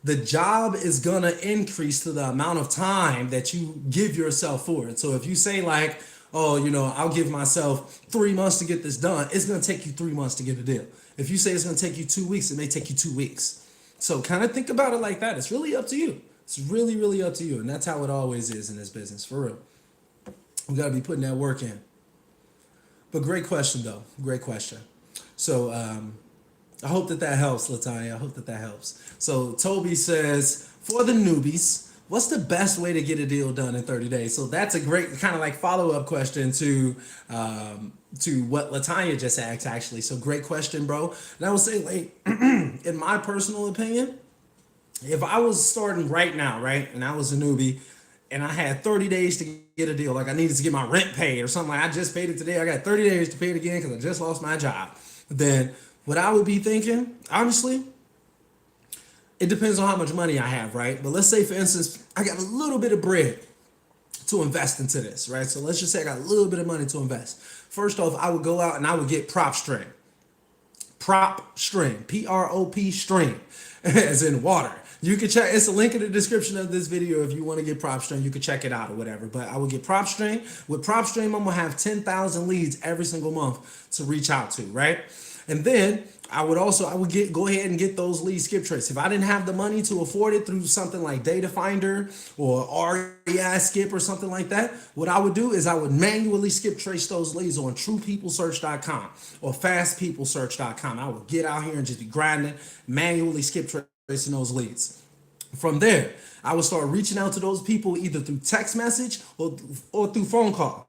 the job is gonna increase to the amount of time that you give yourself for it. So if you say like, oh, I'll give myself 3 months to get this done, it's gonna take you 3 months to get a deal. If you say it's gonna take you 2 weeks, it may take you 2 weeks. So kind of think about it like that. It's really up to you. It's really, really up to you. And that's how it always is in this business, for real. We gotta be putting that work in. But great question though. Great question. So I hope that helps, Latanya. I hope that helps. So Toby says, for the newbies, what's the best way to get a deal done in 30 days? So that's a great kind of like follow-up question to what Latanya just asked, actually. So great question, bro. And I would say, like, in my personal opinion, if I was starting right now, right, and I was a newbie, and I had 30 days to get a deal, like I needed to get my rent paid or something, like I just paid it today, I got 30 days to pay it again because I just lost my job, then what I would be thinking, honestly, it depends on how much money I have, right? But let's say, for instance, I got a little bit of bread to invest into this, right? So let's just say I got a little bit of money to invest. First off, I would go out and I would get Propstream. Propstream, P-R-O-P stream, as in water. You can check, it's a link in the description of this video if you want to get Propstream, you can check it out or whatever. But I would get Propstream. With Propstream, I'm gonna have 10,000 leads every single month to reach out to, right? And then I would go ahead and get those lead skip trace. If I didn't have the money to afford it through something like Data Finder or REI Skip or something like that, what I would do is I would manually skip trace those leads on TruePeopleSearch.com or FastPeopleSearch.com. I would get out here and just be grinding, manually skip tracing those leads. From there, I would start reaching out to those people either through text message or through phone call.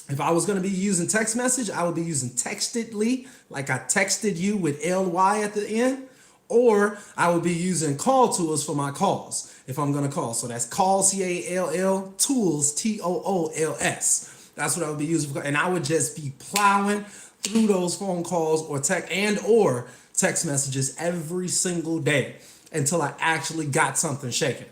If I was going to be using text message, I would be using Textedly, like I texted you with LY at the end, or I would be using call tools for my calls if I'm going to call. So that's call, C-A-L-L, tools, T-O-O-L-S. That's what I would be using. And I would just be plowing through those phone calls or text messages every single day until I actually got something shaking.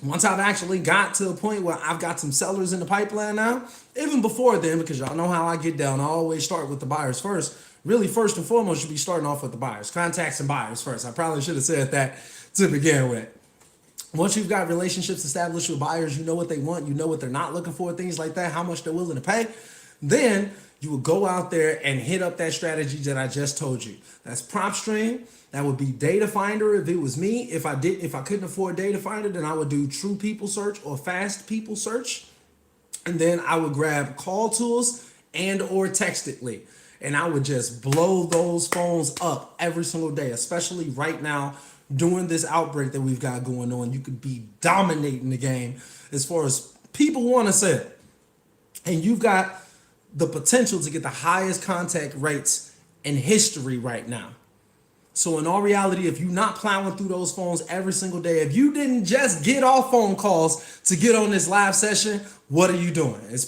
Once I've actually got to a point where I've got some sellers in the pipeline now, even before then, because y'all know how I get down, I always start with the buyers first. Really, first and foremost, you should be starting off with the buyers. Contacts and buyers first. I probably should have said that to begin with. Once you've got relationships established with buyers, you know what they want, you know what they're not looking for, things like that, how much they're willing to pay, then you will go out there and hit up that strategy that I just told you. That's Propstream. That would be Data Finder if it was me. If I couldn't afford Data Finder, then I would do True People Search or Fast People Search. And then I would grab call tools and or Textedly. And I would just blow those phones up every single day, especially right now during this outbreak that we've got going on. You could be dominating the game as far as people want to sell. And you've got the potential to get the highest contact rates in history right now. So in all reality, if you're not plowing through those phones every single day, if you didn't just get off phone calls to get on this live session, what are you doing? It's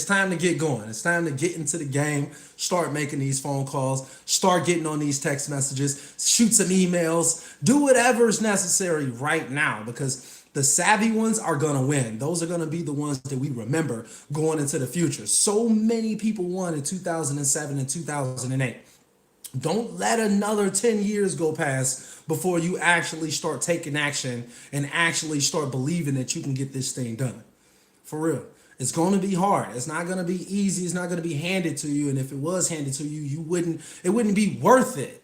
time to get going. It's time to get into the game, start making these phone calls, start getting on these text messages, shoot some emails, do whatever is necessary right now, because The savvy ones are going to win. Those are going to be the ones that we remember going into the future. So many people won in 2007 and 2008. Don't let another 10 years go past before you actually start taking action and actually start believing that you can get this thing done. For real. It's going to be hard. It's not going to be easy. It's not going to be handed to you. And if it was handed to you, it wouldn't be worth it.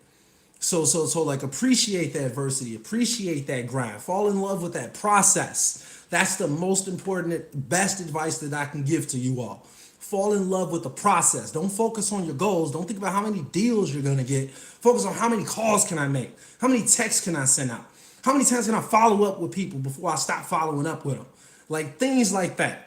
So like appreciate that adversity, appreciate that grind, fall in love with that process. That's the most important, best advice that I can give to you all. Fall in love with the process. Don't focus on your goals. Don't think about how many deals you're gonna get. Focus on how many calls can I make? How many texts can I send out? How many times can I follow up with people before I stop following up with them? Like things like that.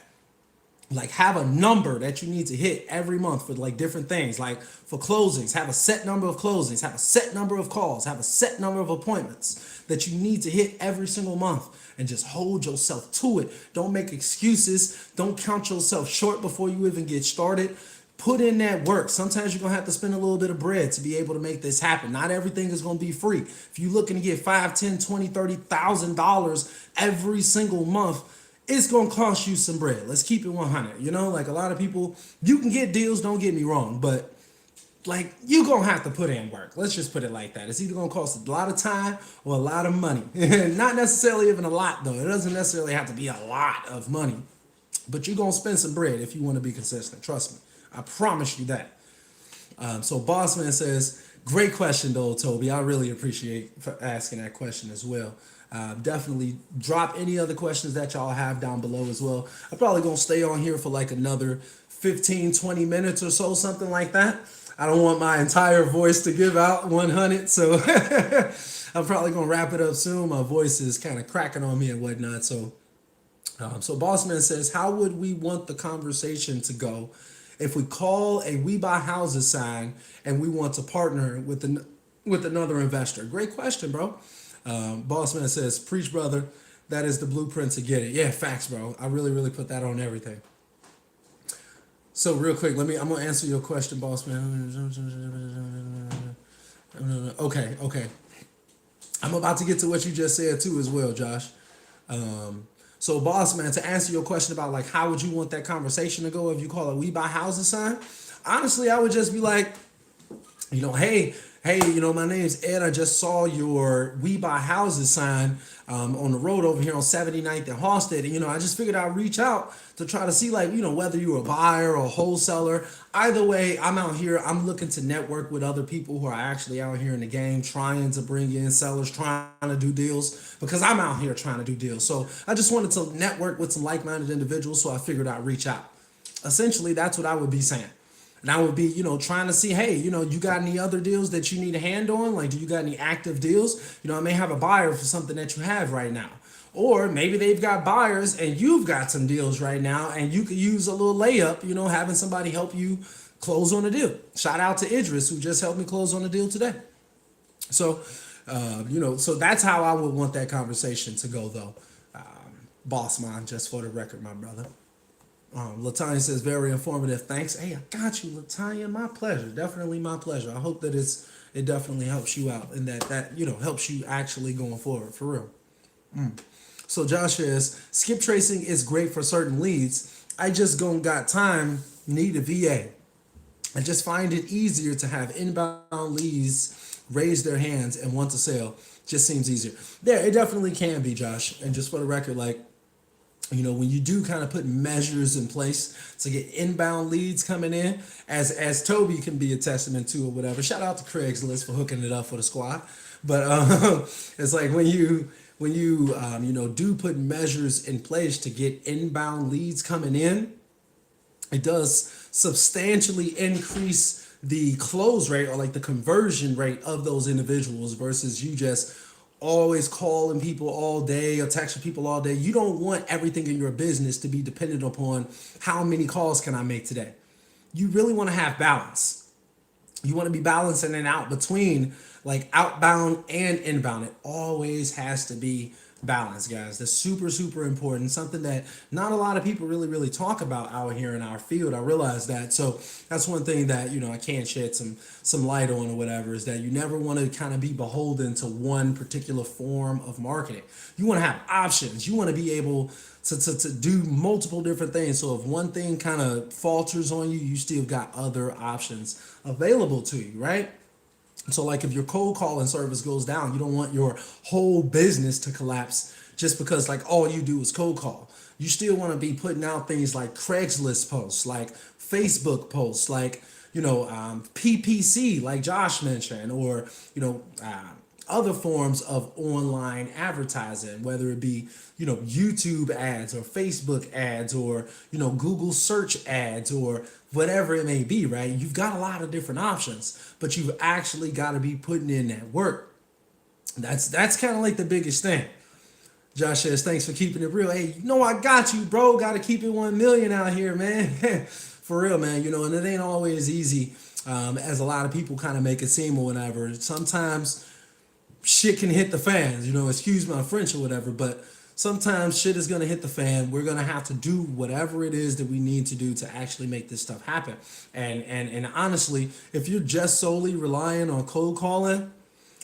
Like have a number that you need to hit every month for like different things. Like for closings, have a set number of closings, have a set number of calls, have a set number of appointments that you need to hit every single month, and just hold yourself to it. Don't make excuses. Don't count yourself short before you even get started. Put in that work. Sometimes you're going to have to spend a little bit of bread to be able to make this happen. Not everything is going to be free. If you're looking to get $5, $10, $20, $30,000 every single month, it's going to cost you some bread. Let's keep it 100. You know, like a lot of people, you can get deals, don't get me wrong, but like you're going to have to put in work. Let's just put it like that. It's either going to cost a lot of time or a lot of money. Not necessarily even a lot, though. It doesn't necessarily have to be a lot of money, but you're going to spend some bread if you want to be consistent. Trust me. I promise you that. So Bossman says, great question though, Toby. I really appreciate for asking that question as well. Definitely drop any other questions that y'all have down below as well. I'm probably going to stay on here for like another 15, 20 minutes or so, something like that. I don't want my entire voice to give out 100, so I'm probably going to wrap it up soon. My voice is kind of cracking on me and whatnot. So Bossman says, how would we want the conversation to go if we call a We Buy Houses sign and we want to partner with another investor? Great question, bro. Bossman says, preach, brother. That is the blueprint to get it. Yeah, facts, bro. I really put that on everything. So real quick, I'm going to answer your question, Bossman. Okay. I'm about to get to what you just said too as well, Josh. So Bossman, to answer your question about like, how would you want that conversation to go if you call a We Buy Houses sign? Honestly, I would just be like, hey, my name's Ed. I just saw your We Buy Houses sign on the road over here on 79th and Halstead. And, I just figured I'd reach out to try to see, like, whether you're a buyer or a wholesaler. Either way, I'm out here. I'm looking to network with other people who are actually out here in the game, trying to bring in sellers, trying to do deals, because I'm out here trying to do deals. So I just wanted to network with some like-minded individuals, so I figured I'd reach out. Essentially, that's what I would be saying. And I would be, trying to see, hey, you got any other deals that you need a hand on? Like, do you got any active deals? I may have a buyer for something that you have right now. Or maybe they've got buyers and you've got some deals right now and you could use a little layup, having somebody help you close on a deal. Shout out to Idris, who just helped me close on a deal today. So, so that's how I would want that conversation to go, though. Boss man, just for the record, my brother. Latanya says, very informative. Thanks. Hey, I got you, Latanya. My pleasure. Definitely my pleasure. I hope that it definitely helps you out and that helps you actually going forward, for real. So Josh says, skip tracing is great for certain leads. I just got time, need a VA. I just find it easier to have inbound leads raise their hands and want to sell. Just seems easier. Yeah, it definitely can be, Josh. And just for the record, like, when you do kind of put measures in place to get inbound leads coming in, as Toby can be a testament to or whatever. Shout out to Craigslist for hooking it up for the squad. But it's like when you do put measures in place to get inbound leads coming in, it does substantially increase the close rate or like the conversion rate of those individuals versus you just always calling people all day or texting people all day. You don't want everything in your business to be dependent upon how many calls can I make today. You really want to have balance. You want to be balancing it out between like outbound and inbound. It always has to be Balance, guys. That's super, super important. Something that not a lot of people really talk about out here in our field. I realize that. So that's one thing that, I can't shed some light on or whatever, is that you never want to kind of be beholden to one particular form of marketing. You want to have options. You want to be able to do multiple different things. So if one thing kind of falters on you, you still got other options available to you, right? So like if your cold calling service goes down, you don't want your whole business to collapse just because like all you do is cold call. You still want to be putting out things like Craigslist posts, like Facebook posts, like PPC, like Josh mentioned, or other forms of online advertising, whether it be YouTube ads or Facebook ads or Google search ads or whatever it may be, right? You've got a lot of different options, but you've actually got to be putting in that work. That's kind of like the biggest thing. Josh says, thanks for keeping it real. Hey, I got you, bro. Got to keep it 1 million out here, man. For real, man. And it ain't always easy, as a lot of people kind of make it seem or whatever. Sometimes shit can hit the fans, excuse my French or whatever, but sometimes shit is going to hit the fan. We're going to have to do whatever it is that we need to do to actually make this stuff happen. And honestly, if you're just solely relying on cold calling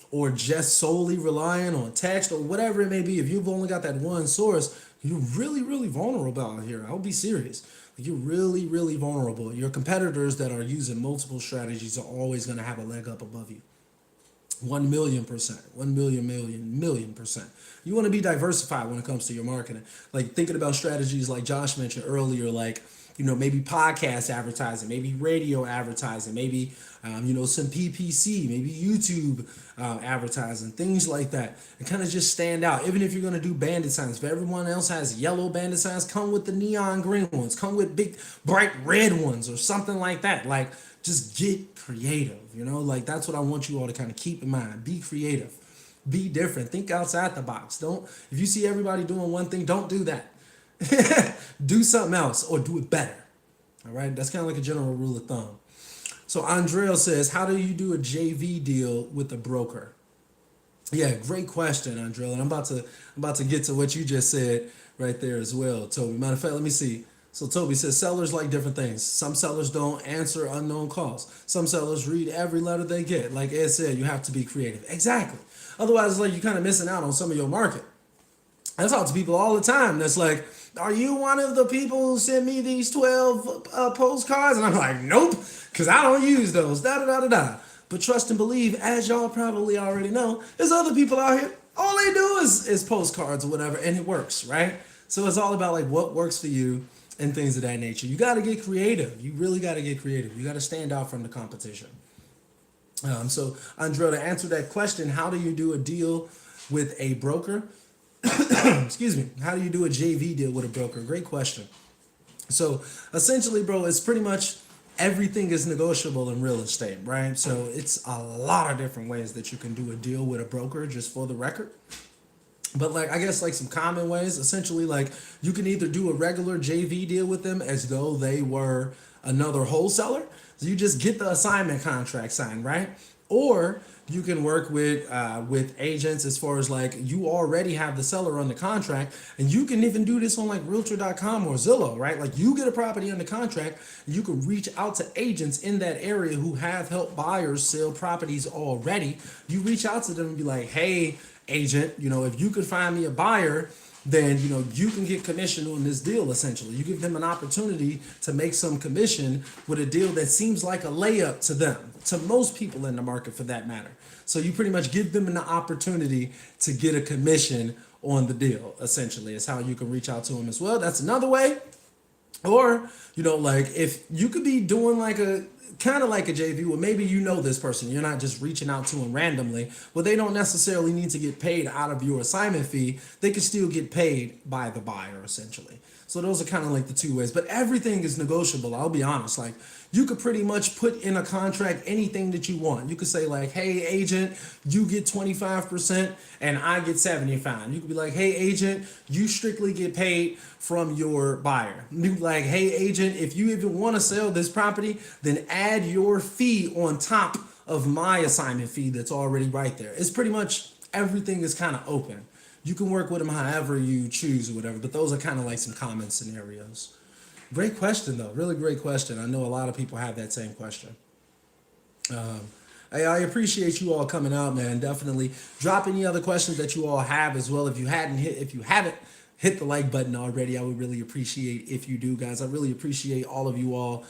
or just solely relying on text or whatever it may be, if you've only got that one source, you're really vulnerable out here. I'll be serious. You're really vulnerable. Your competitors that are using multiple strategies are always going to have a leg up above you. 1,000,000%, 1,000,000,000,000%. You want to be diversified when it comes to your marketing. Like thinking about strategies like Josh mentioned earlier, like, maybe podcast advertising, maybe radio advertising, maybe, some PPC, maybe YouTube advertising, things like that. And kind of just stand out. Even if you're going to do bandit signs, if everyone else has yellow bandit signs, come with the neon green ones, come with big bright red ones or something like that. Like, just get creative, like that's what I want you all to kind of keep in mind. Be creative, be different, think outside the box. If you see everybody doing one thing, don't do that. Do something else or do it better. All right. That's kind of like a general rule of thumb. So Andrea says, how do you do a JV deal with a broker? Yeah, great question, Andrea. And I'm about to get to what you just said right there as well, Toby. Matter of fact, let me see. So Toby says sellers like different things. Some sellers don't answer unknown calls. Some sellers read every letter they get. Like Ed said, you have to be creative. Exactly. Otherwise, it's like you're kind of missing out on some of your market. I talk to people all the time that's like, are you one of the people who sent me these 12 postcards? And I'm like, nope, because I don't use those. Da. But trust and believe, as y'all probably already know, there's other people out here. All they do is postcards or whatever, and it works, right? So it's all about like what works for you and things of that nature. You got to get creative. You really got to get creative. You got to stand out from the competition. So, Andrea, to answer that question, how do you do a deal with a broker? Excuse me. How do you do a JV deal with a broker? Great question. So, essentially, bro, it's pretty much everything is negotiable in real estate, right? So, it's a lot of different ways that you can do a deal with a broker, just for the record. But like, I guess like some common ways, essentially like you can either do a regular JV deal with them as though they were another wholesaler. So you just get the assignment contract signed, right? Or you can work with agents as far as like you already have the seller on the contract, and you can even do this on like realtor.com or Zillow, right? Like you get a property under contract, and you can reach out to agents in that area who have helped buyers sell properties already. You reach out to them and be like, hey, agent, if you could find me a buyer, then you can get commission on this deal. Essentially, you give them an opportunity to make some commission with a deal that seems like a layup to them, to most people in the market for that matter. So you pretty much give them an opportunity to get a commission on the deal. Essentially, is how you can reach out to them as well. That's another way. Or like if you could be doing like a kind of like a JV, well, maybe this person, you're not just reaching out to them randomly. Well, they don't necessarily need to get paid out of your assignment fee. They can still get paid by the buyer, essentially. So those are kind of like the two ways, but everything is negotiable. I'll be honest. Like you could pretty much put in a contract anything that you want. You could say like, hey, agent, you get 25% and I get 75%. You could be like, hey, agent, you strictly get paid from your buyer. You could be like, hey, agent, if you even want to sell this property, then add your fee on top of my assignment fee that's already right there. It's pretty much everything is kind of open. You can work with them however you choose or whatever, but those are kind of like some common scenarios. Great question though, really great question. I know a lot of people have that same question. Um, I appreciate you all coming out, man. Definitely drop any other questions that you all have as well. If you haven't hit the like button already, I would really appreciate if you do, guys. I really appreciate all of you all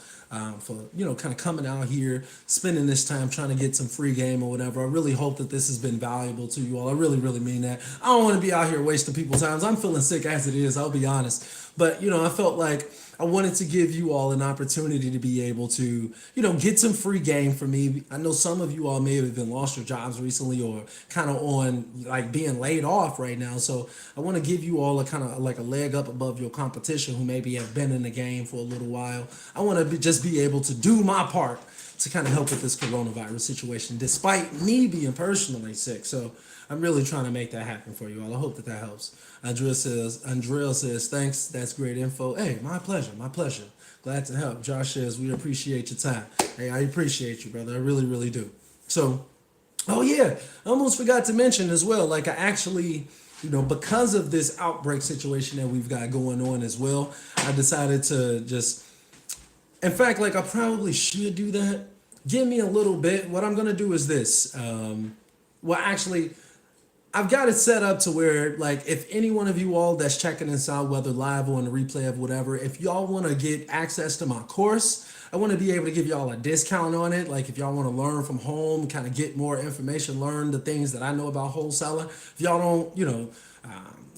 for kind of coming out here, spending this time trying to get some free game or whatever. I really hope that this has been valuable to you all. I really, really mean that. I don't want to be out here wasting people's times. I'm feeling sick as it is. I'll be honest, but I felt like I wanted to give you all an opportunity to be able to, get some free game from me. I know some of you all may have been lost your jobs recently or kind of on like being laid off right now. So I want to give you all a kind of like a leg up above your competition who maybe have been in the game for a little while. I want to just be able to do my part to kind of help with this coronavirus situation, despite me being personally sick. So I'm really trying to make that happen for you all. I hope that that helps. Andrea says, thanks. That's great info. Hey, my pleasure. My pleasure. Glad to help. Josh says, we appreciate your time. Hey, I appreciate you, brother. I really, really do. So, oh yeah, I almost forgot to mention as well, like I actually, because of this outbreak situation that we've got going on as well, I decided to just, in fact, like I probably should do that. Give me a little bit. What I'm going to do is this. Well, actually, I've got it set up to where, like, if any one of you all that's checking this out, whether live or on the replay of whatever, if y'all want to get access to my course, I want to be able to give y'all a discount on it. Like, if y'all want to learn from home, kind of get more information, learn the things that I know about wholesaling. If y'all don't,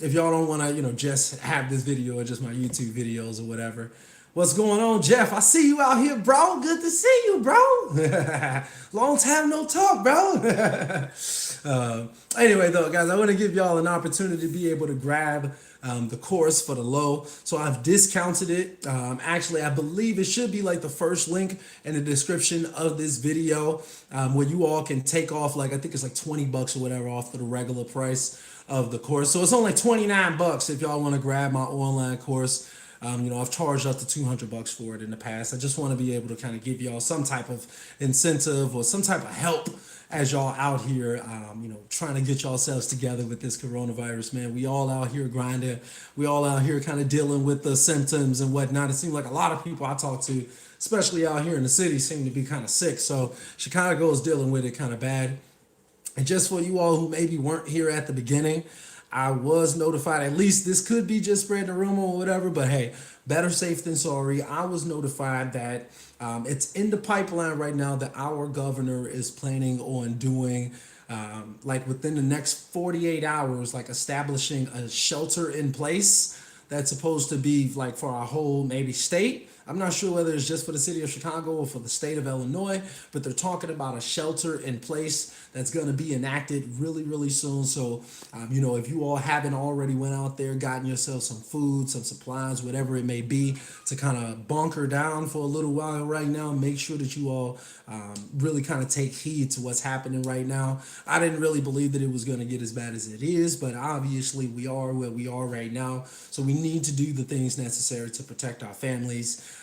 if y'all don't want to, just have this video or just my YouTube videos or whatever. What's going on, Jeff? I see you out here, bro. Good to see you, bro. Long time no talk, bro. Anyway, though, guys, I want to give y'all an opportunity to be able to grab the course for the low. So I've discounted it. Actually, I believe it should be like the first link in the description of this video where you all can take off, like, I think it's like $20 or whatever off of the regular price of the course. So it's only $29 if y'all want to grab my online course. I've charged up to $200 for it in the past. I just want to be able to kind of give y'all some type of incentive or some type of help as y'all out here, trying to get yourselves together with this coronavirus, man. We all out here grinding. We all out here kind of dealing with the symptoms and whatnot. It seems like a lot of people I talk to, especially out here in the city, seem to be kind of sick. So Chicago's dealing with it kind of bad. And just for you all who maybe weren't here at the beginning, I was notified, at least this could be just spreading a rumor or whatever, but hey, better safe than sorry. I was notified that it's in the pipeline right now that our governor is planning on doing, like within the next 48 hours, like establishing a shelter in place that's supposed to be like for our whole maybe state. I'm not sure whether it's just for the city of Chicago or for the state of Illinois, but they're talking about a shelter in place that's going to be enacted really, really soon. So, if you all haven't already went out there, gotten yourself some food, some supplies, whatever it may be, to kind of bunker down for a little while right now, make sure that you all really kind of take heed to what's happening right now. I didn't really believe that it was going to get as bad as it is, but obviously we are where we are right now. So we need to do the things necessary to protect our families,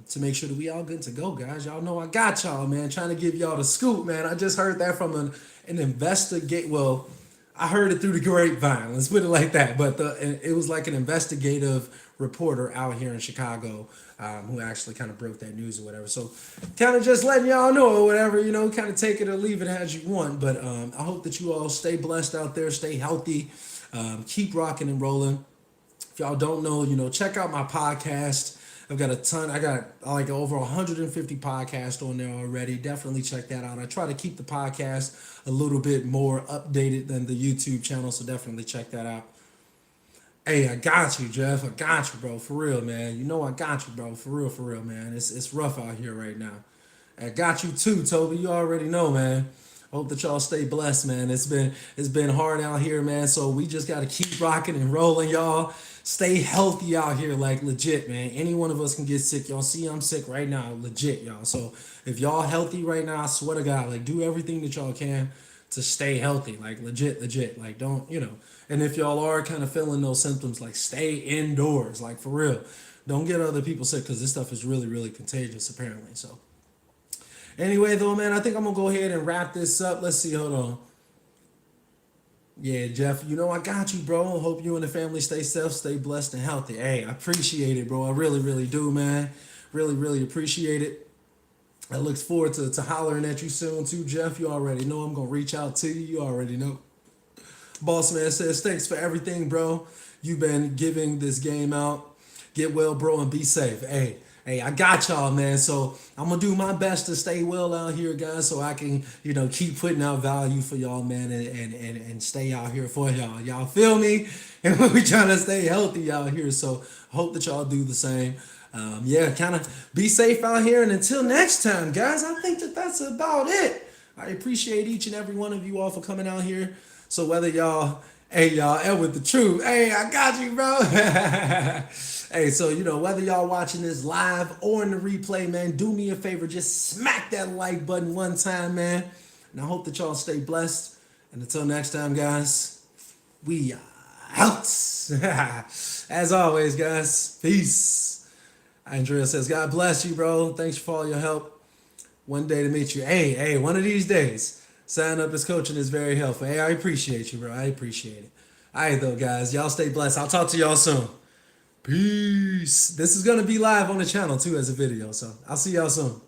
to make sure that we all good to go, guys. Y'all know I got y'all, man. Trying to give y'all the scoop, man. I just heard that from an investigate. Well, I heard it through the grapevine. Let's put it like that. But it was like an investigative reporter out here in Chicago who actually kind of broke that news or whatever. So kind of just letting y'all know or whatever, kind of take it or leave it as you want. But I hope that you all stay blessed out there, stay healthy, keep rocking and rolling. If y'all don't know, check out my podcast. I've got a ton. I got like over 150 podcasts on there already. Definitely check that out. I try to keep the podcast a little bit more updated than the YouTube channel, so definitely check that out. Hey, I got you, Jeff. I got you, bro. For real, man. I got you, bro. For real, man. It's rough out here right now. I got you too, Toby. You already know, man. Hope that y'all stay blessed, man. It's been hard out here, man. So we just gotta keep rocking and rolling, y'all. Stay healthy out here, like legit, man. Any one of us can get sick. Y'all see I'm sick right now, legit, y'all. So if y'all healthy right now, I swear to God, like do everything that y'all can to stay healthy, like legit. Like don't, and if y'all are kind of feeling those symptoms, like stay indoors, like for real. Don't get other people sick because this stuff is really, really contagious apparently. So anyway, though, man, I think I'm gonna go ahead and wrap this up. Let's see, hold on. Yeah, Jeff, you know I got you, bro. Hope you and the family stay safe, stay blessed and healthy. Hey, I appreciate it, bro. I really, really do, man. Really, really appreciate it. I look forward to hollering at you soon too, Jeff. You already know I'm gonna reach out to you. You already know. Boss man says, thanks for everything, bro. You've been giving this game out. Get well, bro, and be safe. Hey, I got y'all, man. So I'm gonna do my best to stay well out here, guys, so I can, keep putting out value for y'all, man, and stay out here for y'all. Y'all feel me? And we trying to stay healthy out here. So hope that y'all do the same. Yeah, kind of be safe out here. And until next time, guys, I think that's about it. I appreciate each and every one of you all for coming out here. So whether y'all, hey y'all, and with the truth, hey, I got you, bro. Hey, so whether y'all watching this live or in the replay, man, do me a favor, just smack that like button one time, man. And I hope that y'all stay blessed. And until next time, guys, we are out. As always, guys, peace. Andrea says, God bless you, bro. Thanks for all your help. One day to meet you. Hey, one of these days. Sign up as coaching is very helpful. Hey, I appreciate you, bro. I appreciate it. All right, though, guys. Y'all stay blessed. I'll talk to y'all soon. Peace. This is going to be live on the channel, too, as a video. So I'll see y'all soon.